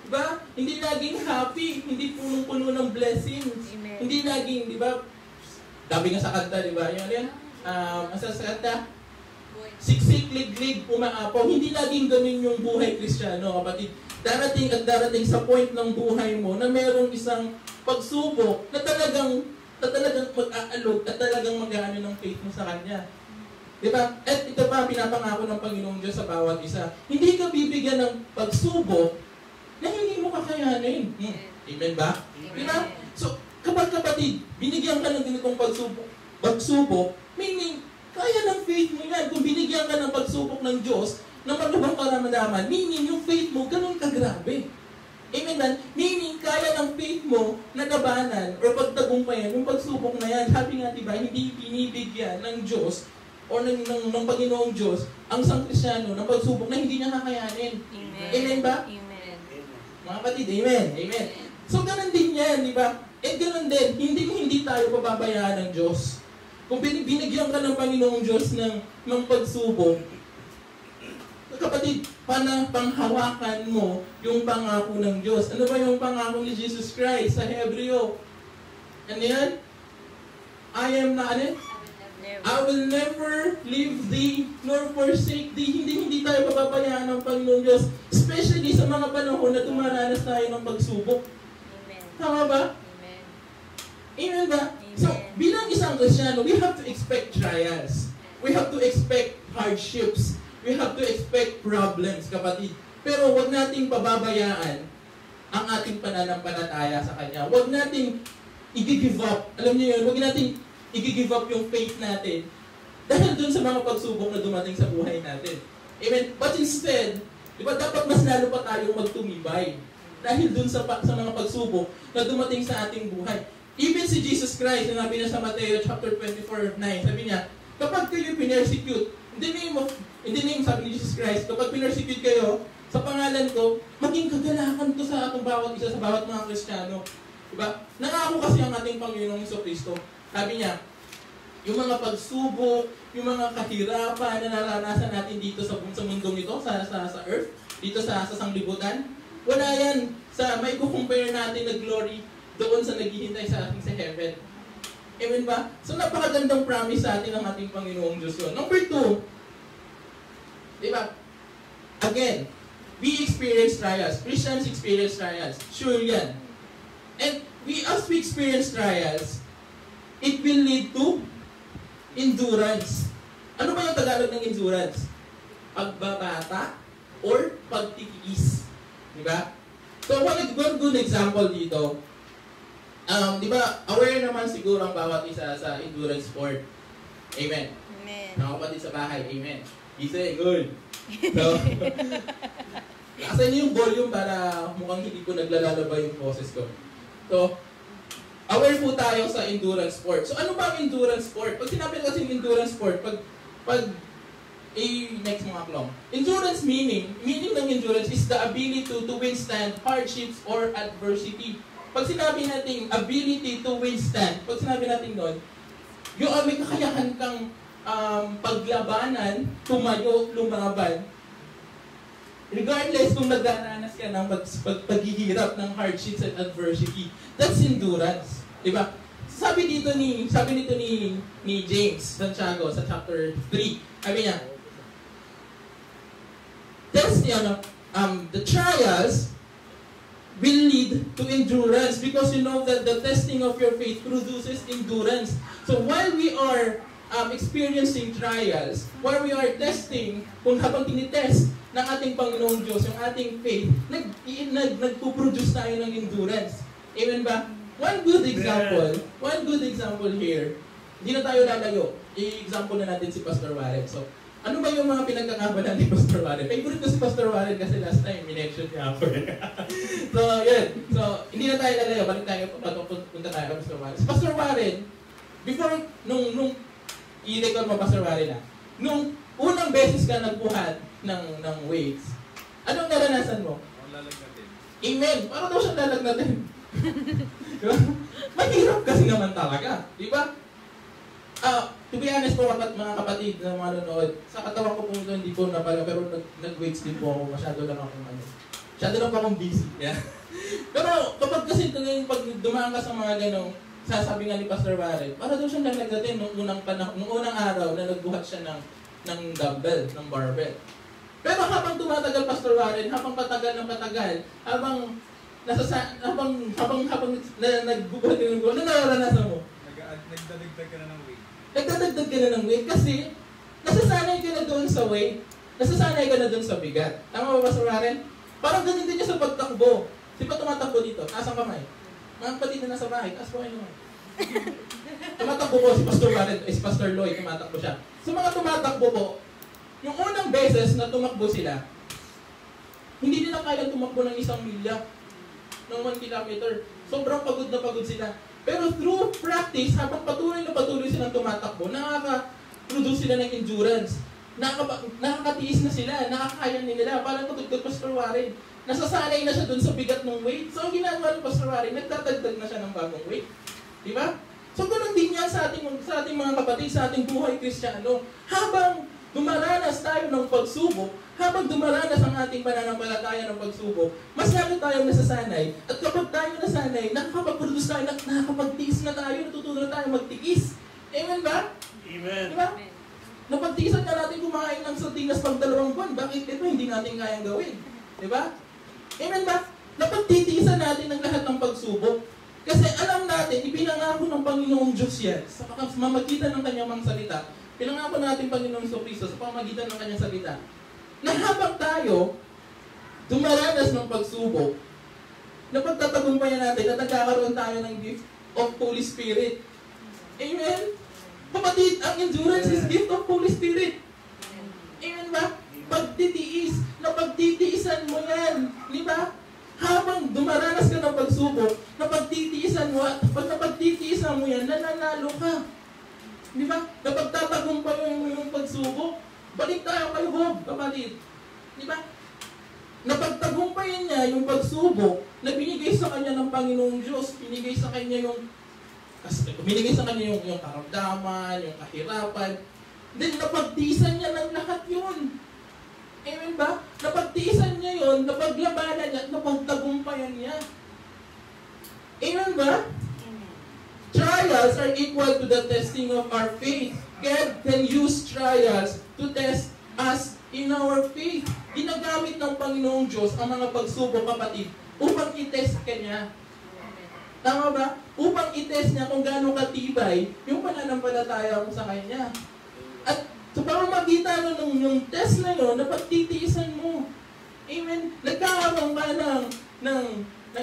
Diba? Hindi laging happy, hindi punong-puno ng blessings. Amen. Hindi laging, di ba? Dami nga sa kanta, di ba? Yan. Sa kanta, siksik, liglig, umaapaw. Hindi laging ganun yung buhay Kristiyano, kapatid. Darating at darating sa point ng buhay mo na mayroong isang pagsubok na talagang mag-aalog at talagang mag-aano ng faith mo sa Kanya. Diba? At ito pa, pinapangako ng Panginoong Diyos sa bawat isa. Hindi ka bibigyan ng pagsubok na hindi mo kakayanin. Amen ba? Amen. Diba? So, kapatid, binigyan ka ng ganitong pagsubok, meaning, kaya ng faith mo yan. Kung binigyan ka ng pagsubok ng Diyos, na magabang karamdaman, meaning yung faith mo, ganun kagrabe. Amen ba? Meaning, kaya ng faith mo na labanan o pagtagumpayan yung pagsubok na yan. Sabi nga, diba, hindi binibigyan ng Diyos o ng Panginoong Diyos ang isang Kristiyano ng pagsubok na hindi niya kakayanin. Amen. Amen ba? Amen. Mga kapatid, amen. Amen. So, ganun din yan, di ba? Eh, ganun din, hindi tayo pababayaan ng Diyos. Kung binigyan ka ng Panginoong Diyos ng pagsubok, kapatid, panghawakan mo yung pangako ng Diyos. Ano ba yung pangako ni Jesus Christ sa Hebreo? Ano yan? I will never leave thee nor forsake thee. Hindi tayo pababayaan ng Panginoong Diyos. Especially sa mga panahon na tumaranas tayo ng pagsubok. Amen. Tama ba? Amen. Amen ba? Amen. So, bilang isang Kristiyano, we have to expect trials. We have to expect hardships. We have to expect problems, kapatid. Pero huwag nating pababayaan ang ating pananampalataya sa Kanya. Huwag nating i-give up. Alam niyo yun, huwag nating i-give up yung faith natin dahil dun sa mga pagsubok na dumating sa buhay natin. Amen? But instead, di ba dapat mas lalo pa tayong magtumibay dahil dun sa mga pagsubok na dumating sa ating buhay. Even si Jesus Christ, sinabi niya sa Mateo chapter 24:9, sabi niya, kapag kayo pinersecute, in the name, sabi ni Jesus Christ, kapag pinersecute kayo, sa pangalan ko, maging kagalakan to sa atong bawat isa, sa bawat mga Kristiyano. Diba? Nangako kasi ang ating Panginoong Jesucristo. Sabi niya, yung mga pagsubok, yung mga kahirapan na naranasan natin dito sa mundong ito, sa earth, dito sa sanglibutan, wala yan sa may kukumpare natin na glory doon sa naghihintay sa ating sa heaven. Amen ba? So napakagandang promise sa atin ng ating Panginoong Diyos yun. Number 2, Di ba? Again, we experience trials. Christians experience trials. Sure yan. And as we experience trials, it will lead to endurance. Ano ba yung Tagalog ng endurance? Pagbabata or pagtitiis. Di ba? So, one good example dito, di ba, aware naman siguro ang bawat isa sa endurance sport. Amen. Amen. Mga kapatid sa bahay, amen. Gise, good. So, nakasan niyo yung volume para mukhang hindi ko naglalalaba yung boses ko. So, aware po tayo sa endurance sport. So, ano ba ang endurance sport? Pag sinabi na kasi endurance sport, next mga klong. Endurance meaning ng endurance is the ability to withstand hardships or adversity. Pag sinabi natin ability to withstand, pag sinabi natin nun, yung may kakayahan kang paglabanan, tumayo, lumaban, regardless kung nagraranas ka ng paghihirap ng hardships and adversity. That's endurance. Diba? Sabi nito ni James Santiago sa chapter 3. Sabi niya, the trials will lead to endurance because you know that the testing of your faith produces endurance. So while we are experiencing trials, while we are testing, kung habang tinitest ng ating Panginoong Diyos, yung ating faith, nagpo-produce tayo ng endurance. Amen ba? One good example here, hindi na tayo lalayo. I-example na natin si Pastor Warren. So, ano ba yung mga pinagkakabalan ni Pastor Warren? Favorite ko si Pastor Warren kasi last time, minention niya ako. So, yun. So, hindi na tayo lalayo. Balik tayo, punta tayo kay Pastor Warren. Si Pastor Warren, before, nung i-record mo Pastor Warren nung unang beses ka nagbuhat ng weights, anong naranasan mo? Lalagnatin. Amen. Para daw siyang lalagnatin. Diba? Mahirap kasi naman talaga. Diba? To be honest po, mga kapatid na mga nanonood, sa katawan ko po ito, hindi ko napala, pero nag-weights din po ako. Masyado lang akong busy. Yeah. Pero kapag kasi pag dumaan ka sa mga ganong, sasabi nga ni Pastor Warren, para daw siyang lalagnatin nung unang araw na nagbuhat siya ng dumbbell, ng barbell. Pero habang tumatagal, Pastor Warren, habang patagal, habang nagbubuhat ng ano nararanasan mo? Nagdadagdag ka na ng weight. Nagdadagdag ka na ng weight kasi nasasanay ka na doon sa weight, nasasanay ka na doon sa bigat. Tama ba, Pastor Warren? Parang ganun din niya sa pagtakbo. Di ba tumatakbo dito? Taas ang kamay. Mga kapatid na nasa bahay, taas po kayo naman. Tumatakbo po si Pastor Warren, si Pastor Lloyd, tumatakbo siya. So mga tumatakbo po, yung unang beses na tumakbo sila, hindi nila kaya tumakbo ng 1 milya, ng 1 kilometer. Sobrang pagod na pagod sila. Pero through practice, habang patuloy silang tumatakbo, nakaka-produce sila ng endurance. Nakakatiis na sila, nakakaya nila. Parang tutugtog Pastor Warren. Nasasanay na siya dun sa bigat ng weight. So, ang ginagawa ng Pastor Warren, nagtatagdag na siya ng bagong weight. Di ba? So, ganun din yan sa ating mga kapatid, sa ating buhay Kristiyano. Habang dumaranas tayo ng pagsubok, habang dumaranas ang ating pananampalataya ng pagsubok, mas lalo tayong nasasanay. At kapag tayo nasanay, nakakapag-produce tayo, nakakapagtiis na tayo, natutunan na tayo magtiis. Amen ba? Amen. Diba? Napagtiisan na natin kumain ng sardinas pag 2 buwan. Bakit ito hindi natin kayang gawin? Diba? Amen ba? Napagtitiisan natin ng lahat ng pagsubok. Kasi alam natin, ipinangako ng Panginoong Diyos yan sa pamamagitan ng kanyang mga salita. Pinangako natin Panginoong Kristo sa pamamagitan ng kanyang salita na habang tayo dumaranas ng pagsubok, napagtatagumpayan natin at nagkakaroon tayo ng gift of Holy Spirit. Amen? Kapatid, ang endurance is gift of Holy Spirit. Amen ba? Pagtitiis, napagtitiisan mo yan. Di ba? Habang dumaranas ka ng pagsubok, napagtitiisan mo at pag napagtitiisan mo yan, nananalo ka. Di ba? Napagtatagumpayan mo yung pagsubok. Balik tayo kay Job, kapatid. Di ba? Napagtagumpayan niya yung pagsubok na binigay sa kanya ng Panginoong Diyos. Binigay sa kanya yung karamdaman, yung kahirapan. Then napagtiisan niya ng lahat yun. Amen ba? Napagtiisan niya yun, napaglabanan niya, napagtagumpayan niya. Amen ba? Trials are equal to the testing of our faith. God can use trials to test us in our faith. Ginagamit ng Panginoong Diyos ang mga pagsubok, kapatid, upang i-test ka niya. Tama ba? Upang i-test niya kung gaano katibay yung pananampalataya mo sa Kanya. At so, para makita yung test na yun, na pagtitiisan mo. Amen? Nagkakaroon ka ng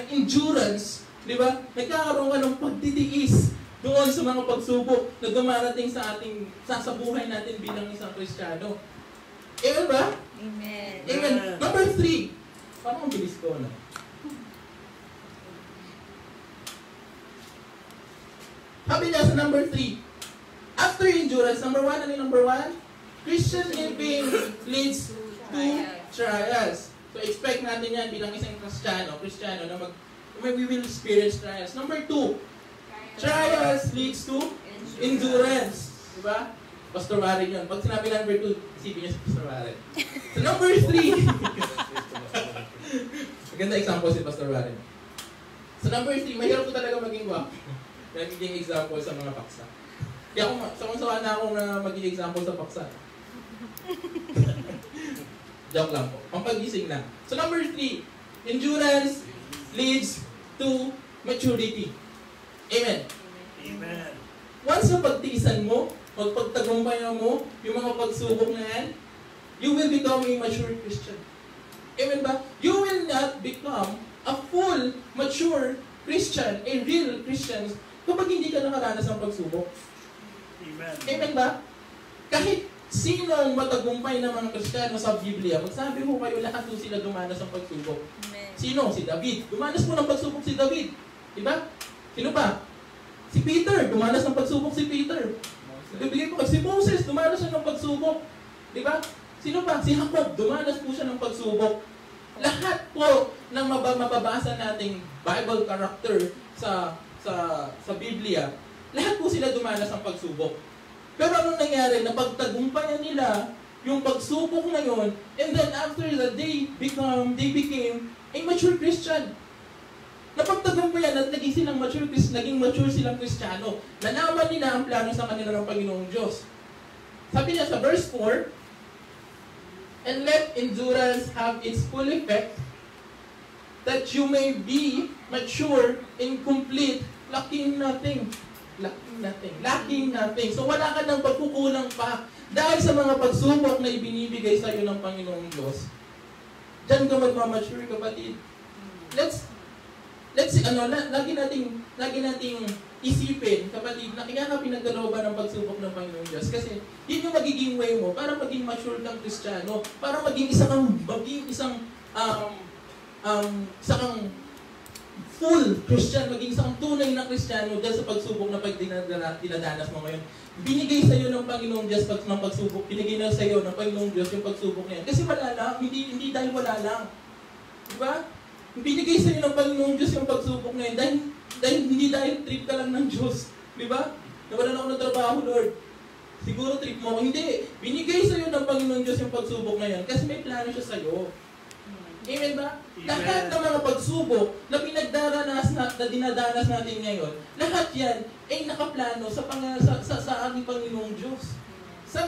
endurance, di ba? Nagkakaroon ka ng pagtitiis doon sa mga pagsubok na dumarating sa buhay natin bilang isang Kristiyano. Amen ba? Amen. Amen. Number 3. Parang ang bilis ko, no? Sabi niya sa number 3, after endurance, number 1, ano yung number 1? Christian living leads to trials. So expect natin yan bilang isang Kristiyano na we will experience trials. Number 2, trials leads to endurance. Diba? Pastor Warren yun. Pag sinabi number 2, isipin niyo si Pastor Warren. So number 3, maganda example si Pastor Warren. So number 3, mahirap ko talaga maging nagiging example sa mga paksa. Kaya sawa na akong magiging example sa paksa. Joke lang po. Pampagising lang. So number 3, endurance leads to maturity. Amen. Amen. Once na pagtiisan mo, pagtagumpayan mo, yung mga pagsubok na yan, you will become a mature Christian. Amen ba? You will not become a full, mature Christian, a real Christian, kapag hindi ka nakaranas ng pagsubok. Amen. Amen ba? Kahit sino ang matagumpay ng mga Kristiyano sa Biblia, magsabi mo kayo, lahat doon sila dumanas ng pagsubok. Amen. Sino? Si David. Dumanas po ng pagsubok si David. Diba? Sino pa? Si Peter. Dumanas ng pagsubok si Peter. Ibigay ko si Moses. Dumanas siya ng pagsubok. Diba? Sino pa? Si Jacob. Dumanas po siya ng pagsubok. Lahat po ng mababasa nating Bible character sa Biblia, lahat po sila dumanas ng pagsubok. Pero anong nangyari? Napagtagumpayan nila yung pagsubok na yun, and then after that, they became a mature Christian. Napagtagumpayan at naging mature silang Kristiyano. Nalaman nila ang plano sa kanila ng Panginoong Diyos. Sabi niya sa verse 4, and let endurance have its full effect, that you may be mature and complete, lacking nothing. So wala ka ng pagkukulang pa dahil sa mga pagsubok na ibinibigay sa iyo ng Panginoong Diyos. Diyan ka magmamature, kapatid. Let's lagi nating isipin, kapatid, na kaya ka pinagkalooban ng pagsubok ng Panginoong Diyos. Kasi yun yung magiging way mo para maging mature kang Kristiyano, para maging isang full Christian, maging isang tunay na Kristiyano dahil sa pagsubok na dinadanas mo ngayon. Binigay sa iyo ng Panginoong Diyos ng pagsubok, binigay na sa iyo ng Panginoong Diyos yung pagsubok na yan. Kasi wala lang, hindi dahil wala lang. Diba? Binigay sa iyo ng Panginoong Diyos yung pagsubok na yan hindi dahil trip ka lang ng Diyos. Diba? Nawalan ako ng trabaho, Lord. Siguro trip mo. Hindi. Binigay sa iyo ng Panginoong Diyos yung pagsubok na yan kasi may plano siya sa iyo. Amen ba? Amen. Lahat ng mga pagsubok na dinadanas natin ngayon, lahat yan ay nakaplano sa ating Panginoong Diyos.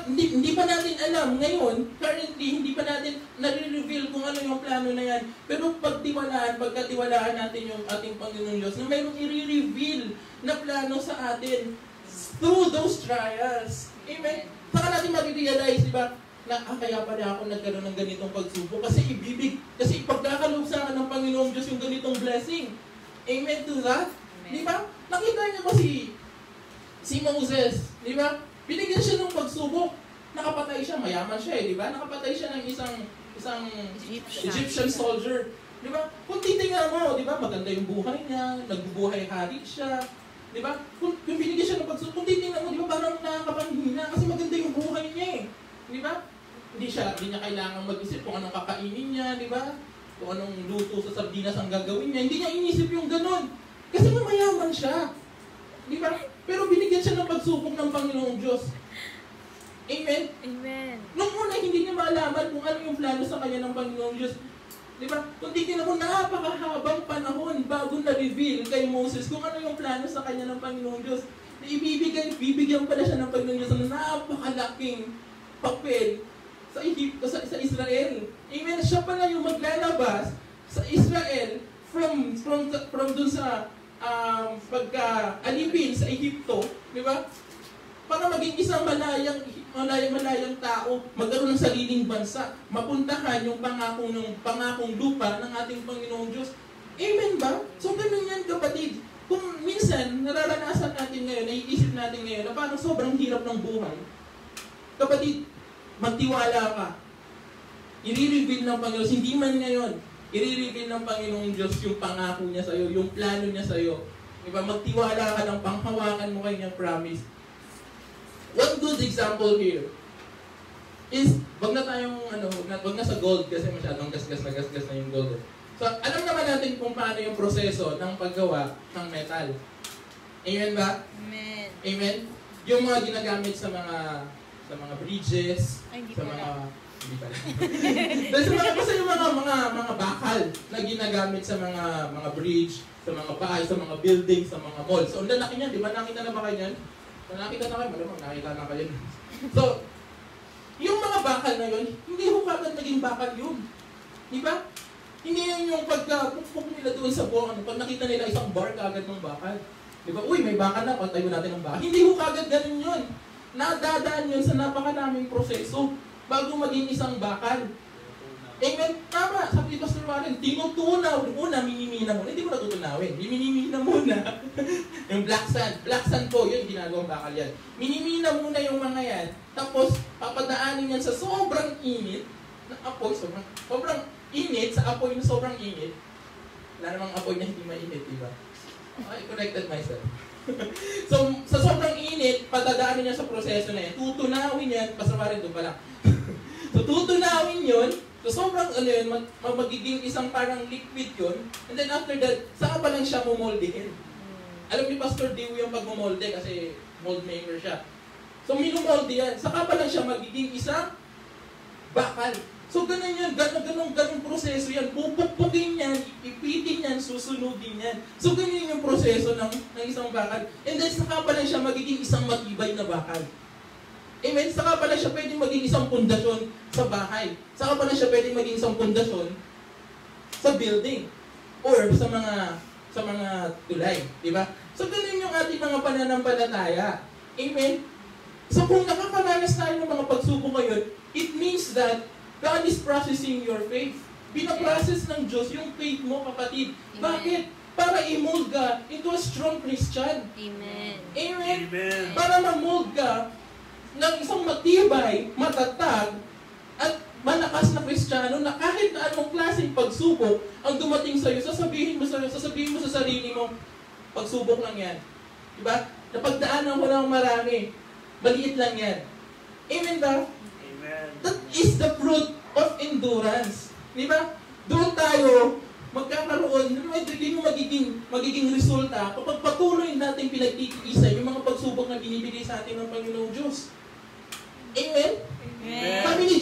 Hindi pa natin alam ngayon, currently, hindi pa natin nare-reveal kung ano yung plano na yan. Pero pagkatiwalaan natin yung ating Panginoong Diyos na mayroong i-reveal na plano sa atin through those trials. Amen? Saka natin mag-realize, di ba? Kaya pala ako nagkaroon ng ganitong pagsubok kasi ipagkakaloob sa akin ng Panginoong Diyos yung ganitong blessing. Amen to that? Di ba? Nakita niyo ba si Moses? Di ba? Binigyan siya ng pagsubok. Nakapatay siya, mayaman siya di ba? Nakapatay siya ng isang Egyptian soldier. Di ba? Kung titingnan mo, di ba? Maganda yung buhay niya, nagbubuhay hari siya. Di ba? Kung binigyan siya ng pagsubok, kung titingnan mo, di ba? Parang nakakapanghina kasi maganda yung buhay niya Di ba? Hindi niya kailangan mag-isip kung anong kakainin niya, di ba? Kung anong luto sa sardinas ang gagawin niya. Hindi niya inisip yung ganun. Kasi mayaman siya. Di ba? Pero binigyan siya ng pagsubok ng Panginoong Diyos. Amen? Amen. Nung una, hindi niya malaman kung ano yung plano sa kanya ng Panginoong Diyos. Di ba? Kung titignan mo, napakahabang panahon bago na-reveal kay Moses kung ano yung plano sa kanya ng Panginoong Diyos. Bibigyan pala siya ng Panginoong Diyos ng napakalaking papel sa Egypto, sa Israel. Amen? Siya pala yung maglalabas sa Israel from dun sa pagka-alipin sa Egypto, di ba? Para maging isang malayang tao, magkaroon ng sariling bansa, mapuntahan yung pangakong lupa ng ating Panginoong Diyos. Amen ba? So ganun yan, kapatid. Kung minsan, nararanasan natin ngayon, naiisip natin ngayon na parang sobrang hirap ng buhay, kapatid, magtiwala ka. I-reveal ng Panginoon, hindi man ngayon, i-reveal ng Panginoong Diyos yung pangako niya sa'yo, yung plano niya sa'yo. Diba? Magtiwala ka ng panghawakan mo kanyang promise. One good example here is, wag na sa gold kasi masyadong gasgas na yung gold. So, alam naman natin kung paano yung proseso ng paggawa ng metal. Amen ba? Amen. Amen? Yung mga ginagamit sa mga bridges, Ay, sa mga hindi pala. Kasi yung mga bakal na ginagamit sa mga bridge, sa mga bahay, sa mga building, sa mga mall. So, ang lalaki niyan, di ba? Nakita na ba kayo yan? Nakita na kayo, malamang nakita na kayo. So, yung mga bakal na yun, hindi ho kagad naging bakal yun. Di ba? Hindi yan yung pagka-pukpuk nila doon sa buwan. Pag nakita nila isang bar kagad ng bakal. Di ba? Uy, may bakal na, patayo natin ng bakal. Hindi ho kagad ganun yun. Nadadaan yun sa napakaraming proseso bago maging isang bakal. Amen? Tama, sabi ni Pastor Warren, tinutunaw. Una, minimina muna. Hindi mo natutunawin. Minimina muna. Yung black sand. Black sand po, yun, ginagawang bakal yan. Minimina muna yung mga yan. Tapos, papadaanin yan sa sobrang init na apoy. Sobrang init, sa apoy na sobrang init. Wala namang apoy na hindi mainit, diba? I corrected myself. So, sa sobrang init, padadaanin niya sa proseso na yan. Tutunawin yan. Pastor Warren, doon pala. So, tutunawin yun. So, sobrang magiging isang parang liquid yun. And then after that, saka pa lang siya mumoldehin. Alam ni Pastor Dewey yung pagmumolde kasi mold maker siya. So, minumolde yan. Saka pa lang siya magiging isang bakal. So, ganun yan. Ganun proseso yan. Pupukpukin yan, ipitin yan, susunugin yan. So, ganun yung proseso ng isang bakal. And then, saka pa lang siya magiging isang matibay na bakal. Amen? Saka pala siya pwedeng maging isang pundasyon sa bahay. Saka pala siya pwedeng maging isang pundasyon sa building or sa mga tulay, di ba? So ganun yung ating mga pananampalataya. Amen? So kung nakakaranas tayo ng mga pagsubok ngayon, it means that God is processing your faith. Pinaprocess ng Diyos yung faith mo, kapatid. Amen. Bakit? Para i-mold ka into a strong Christian. Amen. Amen? Amen. Para ma-mold ka ng isang matibay, matatag, at malakas na Kristiyano na kahit na anong klaseng pagsubok ang dumating sa'yo, sasabihin mo sa sarili mo, pagsubok lang yan. Diba? Napagdaanan ko lang marami. Maliit lang yan. Amen ba? Amen. That is the fruit of endurance. Diba? Doon tayo magkakaroon, yung magiging resulta kapag patuloy natin pinagtitiisan yung mga pagsubok na binibigay sa atin ng Panginoong Diyos. Amen? Amen. Sabi ni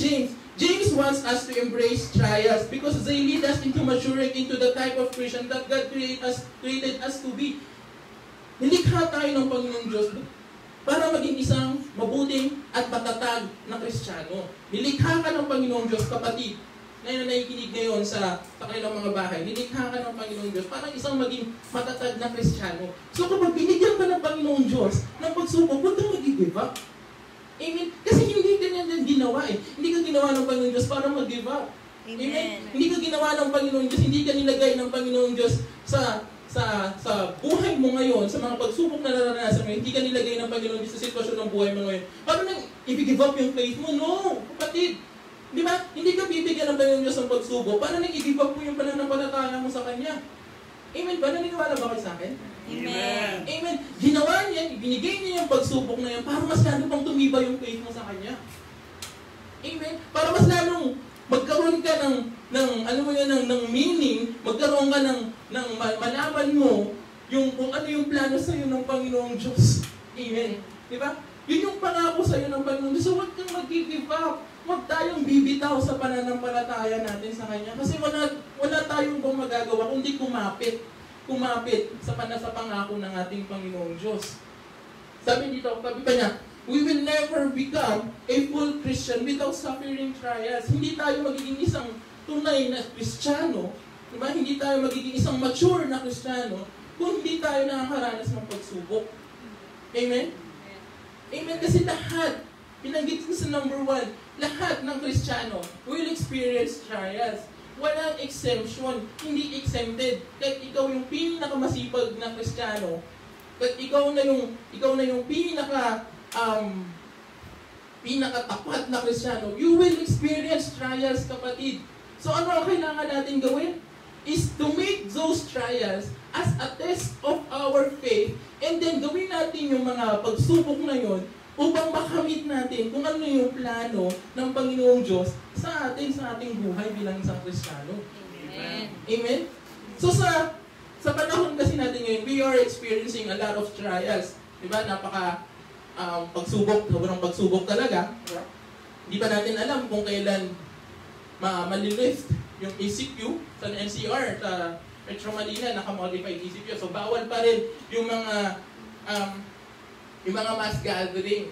James wants us to embrace trials because they lead us into maturing into the type of Christian that God created us to be. Nilikha tayo ng Panginoong Diyos para maging isang mabuting at matatag na Kristiyano. Nilikha ka ng Panginoong Diyos, kapatid, na nakikinig ngayon sa kanilang mga bahay. Nilikha ka ng Panginoong Diyos para isang maging matatag na Kristiyano. So kapag binigyan ka ng Panginoong Diyos ng pagsubok, huwag kang mag-give up. Amen? Kasi hindi ganyan din ginawa eh. Hindi ka ginawa ng Panginoong Diyos para mag-give up. Amen? Hindi ka ginawa ng Panginoong Diyos, hindi ka nilagay ng Panginoong Diyos sa buhay mo ngayon, sa mga pagsubok na naranasan mo, hindi ka nilagay ng Panginoong Diyos sa sitwasyon ng buhay mo ngayon. Para nang i-give up yung faith mo? No, kapatid. Di ba? Hindi ka bibigyan ng Panginoong Diyos ng pagsubok. Para nang i-give up mo yung pananampalataya mo sa Kanya. Amen ba? Naniniwala ba kayo sa akin? Amen. Amen. Ginawa niya, binigay niya yung pagsubok na yan para mas lalo pang tumiba yung faith mo sa Kanya. Amen. Para mas lalong magkaroon ka ng meaning, magkaroon ka ng malaman mo kung ano yung plano sa iyo ng Panginoong Diyos. Amen. Di ba? Yun yung pangako sa iyo ng Panginoong Diyos. So huwag kang mag-give up. Huwag tayong bibitaw sa pananampalataya natin sa Kanya. Kasi wala tayong bang magagawa kundi kumapit sa pangako ng ating Panginoong Diyos. Sabi pa niya, We will never become a full Christian without suffering trials. Hindi tayo magiging isang tunay na Kristiyano, diba? Hindi tayo magiging isang mature na Kristiyano kung hindi tayo nakakaranas ng pagsubok. Amen? Amen? Kasi lahat, pinanggit ko sa number 1, lahat ng Kristiyano will experience trials. Walang exemption, hindi exempted. Kahit ikaw yung pinakamasipag na Kristiyano, kahit ikaw na yung pinakatapat na Kristiyano, you will experience trials, kapatid. So ano ang kailangan natin gawin? Is to make those trials as a test of our faith, and then gawin natin yung mga pagsubok na yon upang makamit natin kung ano yung plano ng Panginoong Diyos sa ating buhay bilang isang Kristiyano. Amen. Amen? So sa panahon kasi natin ngayon, we are experiencing a lot of trials. Diba? Pagsubok, sobrang pagsubok talaga. Hindi pa natin alam kung kailan malilift yung ECQ sa NCR, sa Metro Manila, naka-modified ECQ. So bawal pa rin yung mga mass gathering.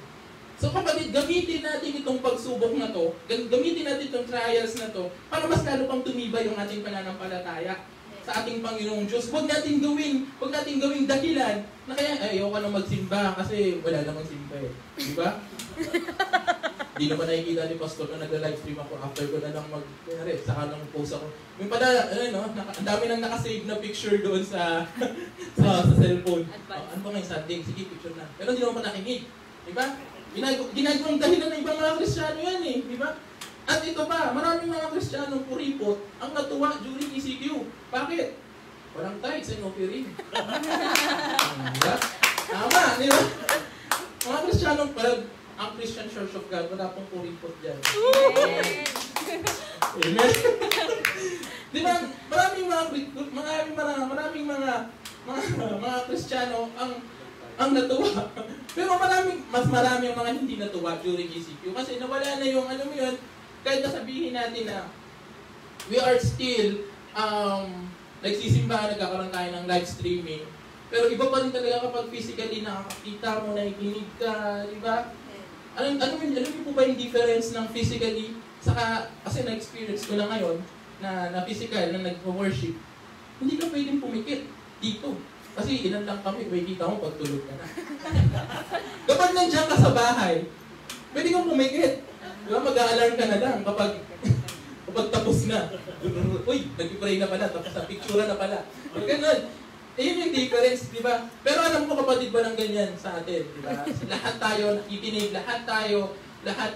So kapatid, gamitin natin itong pagsubok na to, gamitin natin itong trials na to, para mas lalo pang tumibay yung ating pananampalataya sa ating Panginoong Diyos. Huwag natin gawing dahilan na kaya, ayoko na magsimba kasi wala namang simba eh. Di ba? Di naman nakikita ni Pastor na nag-live stream ako after ko na lang saka lang post ako. Yung pala, ang dami nang nakasave na picture doon sa cellphone. Ano ba ngayon Sunday? Sige, picture na. Pero hindi naman pa nakinig. Di ba? Ginagawang dahilan ng ibang mga Kristiyano yan eh. Di ba? At ito pa, maraming mga Kristiyanong puripot ang natuwa during ECQ. Bakit? Walang tithes and offering. Diba? Tama, di ba? Mga Kristiyanong, ang Christian Church of God, wala pong puripot dyan. Amen? Di ba? Maraming mga Kristiyano ang natuwa. Pero mas marami ang mga hindi natuwa during ECQ. Kasi nawala na yung, alam mo yun, kahit nasabihin natin na we are still nagsisimba, nagkakaroon tayo ng live streaming. Pero iba pa rin talaga kapag physically nakakakita mo, nakikinig ka, di ba? Alam niyo po ba yung difference ng physically, saka, kasi na-experience ko lang ngayon, na physical, na nag-worship, hindi ka pwedeng pumikit dito. Kasi ilan lang kami, may kita mo pag tulog ka na. Kapag nandiyan ka sa bahay, pwede kang pumikit. Diba, mag-a-alarm ka na lang kapag tapos na. Uy, nag-pray na pala, tapos na picture na pala. Ganun. Yun yung difference, di ba? Pero alam mo kapatid ba ng ganyan sa atin, di ba? Lahat tayo nakikinig, lahat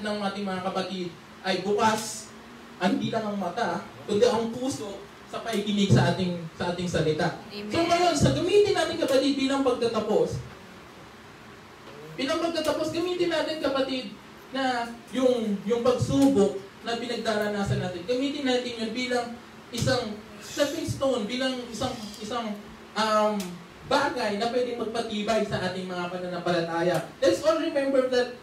ng ating mga kapatid ay bukas, hindi lang ang mata, kundi ang puso sa pakikinig sa ating salita. Amen. So ngayon, sa gamitin natin kapatid bilang pagtatapos, gamitin natin kapatid na yung pagsubok na pinagdaranasan natin, gamitin natin yun bilang isang stepping stone, bilang isang bagay na pwedeng magpatibay sa ating mga pananampalataya. Let's all remember that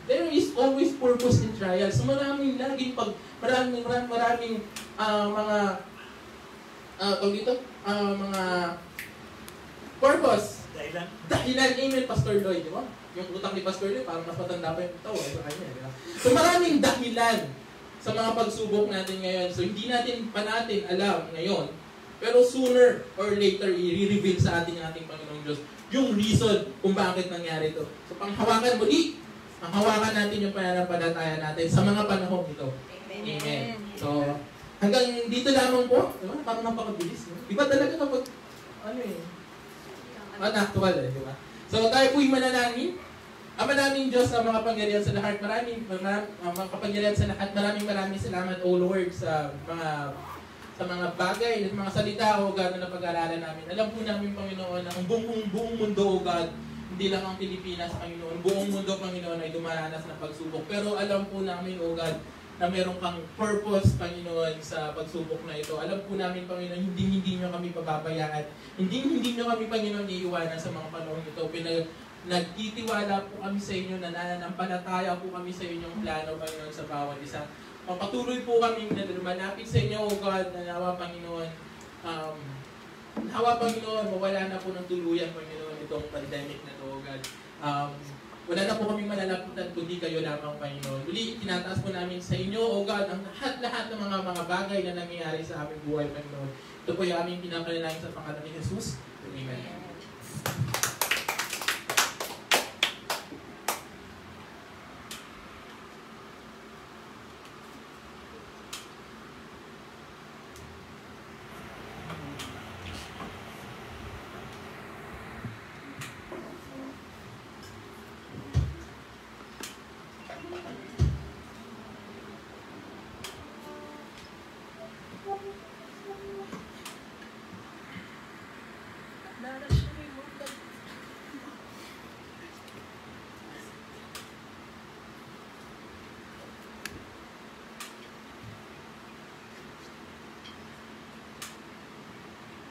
there is always purpose in trials. So maraming mga purpose. Dahilan, amen, Pastor Lloyd, di ba? Yung utak ni Pastor Lloyd, parang mas matanda pa yung tao sa kanya, di ba? So maraming dahilan sa mga pagsubok natin ngayon. So hindi natin alam ngayon, pero sooner or later, i-reveal sa ating Panginoong Diyos yung reason kung bakit nangyari ito. So panghawakan natin yung pananampalataya natin sa mga panahon ito. Amen. So, hanggang dito lamang po, di ba? Parang napakabilis. No? Di ba talaga kapag, actual di ba? So, tayo po'y manalangin. Ama naming Diyos sa mga pangyarihan sa lahat, maraming kapangyarihan sa lahat, maraming salamat, O Lord, sa mga bagay, at mga salita, O God, na napag-aralan namin. Alam po namin, Panginoon, na ang buong mundo, O God, hindi lang ang Pilipinas, Panginoon, buong mundo, Panginoon, ay dumaranas ng pagsubok. Pero alam po namin, O God, na meron kang purpose, Panginoon, sa pagsubok na ito. Alam po namin, Panginoon, hindi nyo kami pababayaan. Hindi nyo kami, Panginoon, iiwanan sa mga panahon ito. Nagtitiwala po kami sa inyo, nananampalataya po kami sa inyong plano, Panginoon, sa bawat isa. Patuloy po kami na lumalapit sa inyo, O God, na nawa, Panginoon, mawala na po ng tuluyan, Panginoon, itong pandemic na ito, O God. wala na po kaming malalapitan kundi kayo lamang, Panginoon. Muli, tinataas po namin sa inyo, O God, ang lahat ng mga bagay na nangyayari sa aming buhay, Panginoon. Ito po yung aming pinapanalangin sa pangalan ni Jesus. Amen.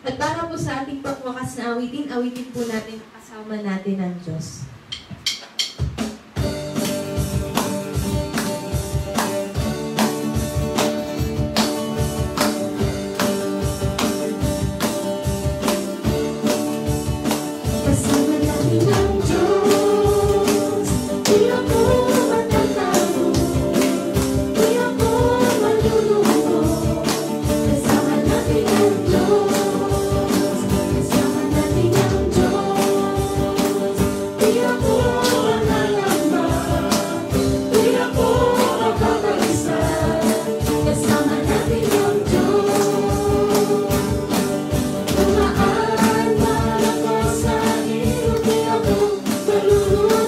At para po sa ating pangwakas na awitin, awitin po natin ang kasama natin ang Diyos. Kasama natin ang Diyos, di ako matatago, di ako maluluto. Kasama natin ang Diyos, kasama natin ang Diyos, di ako malangamba, di ako makakalisa. Kasama natin ang Diyos, tumaan man ako sa ilog, di ako maluluto.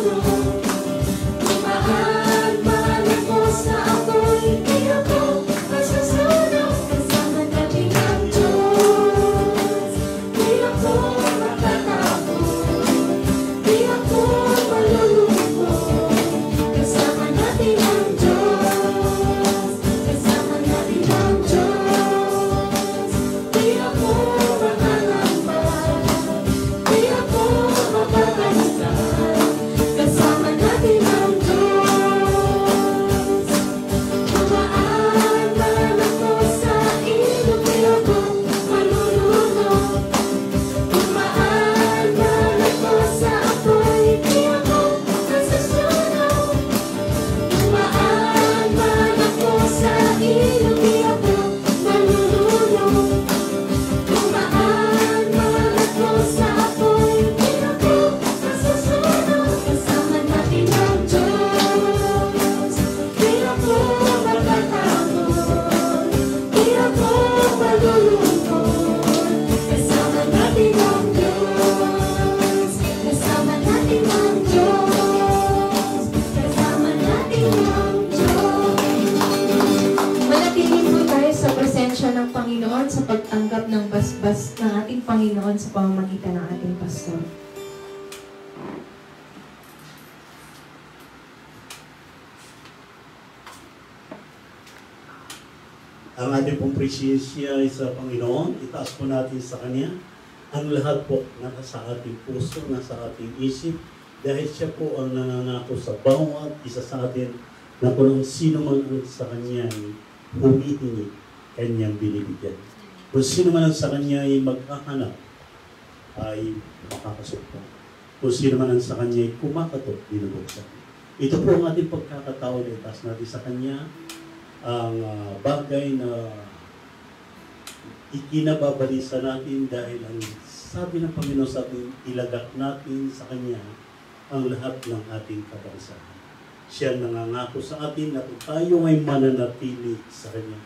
Tumaan man ako sa apoy, di ako masusunog. Kasama natin ang Diyos, di ako matatakot, di ako maluluto. Kasama natin ang Diyos, kasama natin ang Diyos, di ako makangamba, di ako mapakalisa. Kasama natin ang Diyos, tumaan man ako sa ilog, di ako malulunod. Tumaan man ako sa apoy, di ako masusunog. Tumaan man ako sa ilog, di ako malulunod. Tumaan man ako sa apoy, di ako masusunog. Kasama natin ang Diyos, di ako matatakot, di ako malulungkot. Kasama natin ang Diyos, kasama natin ang Diyos, kasama natin ang Diyos. Manatili po tayo sa presensya ng Panginoon sa pagtanggap ng basbas ng ating Panginoon sa pamamagitan ng ating pastor. Ang ating pong presensya ay sa Panginoon, itaas po natin sa Kanya. Ang lahat po nasa sa ating puso, nasa ating isip, dahil siya po ang nangangako sa bawat isa sa atin na kung sino man ang sa Kanya ay humihingi, Kanyang binibigyan. Kung sino man ang sa Kanya ay maghahanap, ay makakasukpo. Kung sino man ang sa Kanya ay kumakatok, binubuksan. Ito po ang ating pagkakataon, itaas natin sa Kanya ang bagay na ikinababalisa natin dahil ang sabi ng Panginoon sa atin, ilagak natin sa Kanya ang lahat ng ating kabansahan. Siya nangangako sa atin na kung tayo ay mananatili sa Kanya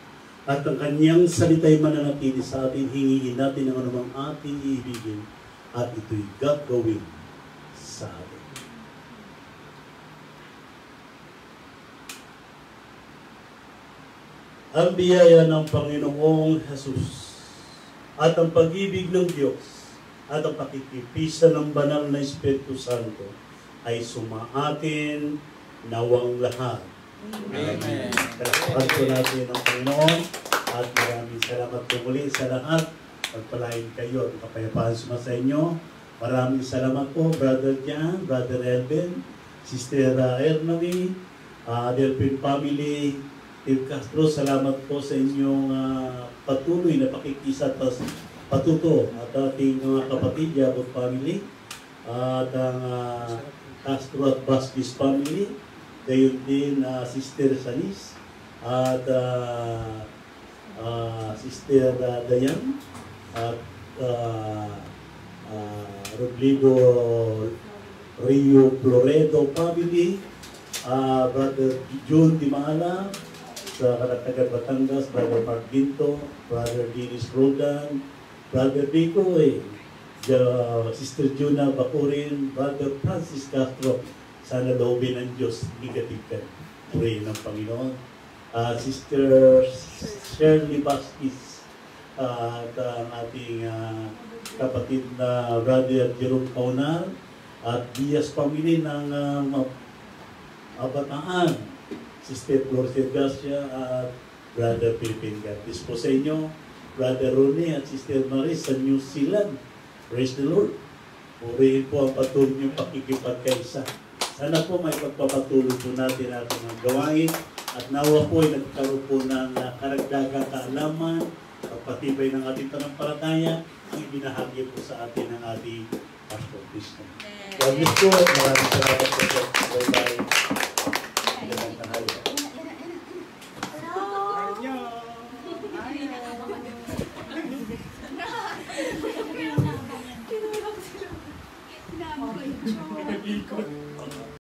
at ang Kanyang salita ay mananatili sa atin, hingihin natin ang anumang ating iibigin at ito'y gagawin sa atin. Ang biyaya ng Panginoong Jesus at ang pag-ibig ng Diyos at ang pakikipisan ng banal na Espiritu Santo ay sumaatin nawang lahat. Amen. Salamat po natin ang Panginoon at maraming salamat po muli sa lahat. Pagpalain kayo at kapayapaan sa inyo. Maraming salamat po, Brother Jan, Brother Elvin, Sister Ernavi, Delphin family, Tim Castro, salamat po sa inyong patuloy na pakikisa at patuto at ating mga kapatid, Yabot family, at ang Castro at Vasquez family, gayon din Sister Sanis at Sister Dayan at Rodrigo Rio Floredo family, Brother June Dimala sa Karatagan Batangas, Brother Mark Ginto, Brother Dennis Rodan, Brother Rico Sister Juna Bakurin, Brother Francis Castro, sana loobin ng Diyos, bigatigkan. Pray ng Panginoon. Sister Shirley Vasquez, at ang ating kapatid na Brother Jerome Kaunar, at Diaz family ng Abataan, Sister Florcia Garcia at Brother Philippine. God bless po sa inyo, Brother Ronnie at Sister Maris sa New Zealand. Praise the Lord. Purihin po ang patuloy niyong pakikipagkaisa. Sana po may pagpapatuloy po natin ang gawain at nawa po ay nagkaroon po ng karagdagang kaalaman, pagpatibay ng ating panampalataya, ang ibinahagi po sa atin ng ating Pastor Cristo. God bless po at maraming salamat po. Bye-bye. Magandang tanghali. Kinabang ko yung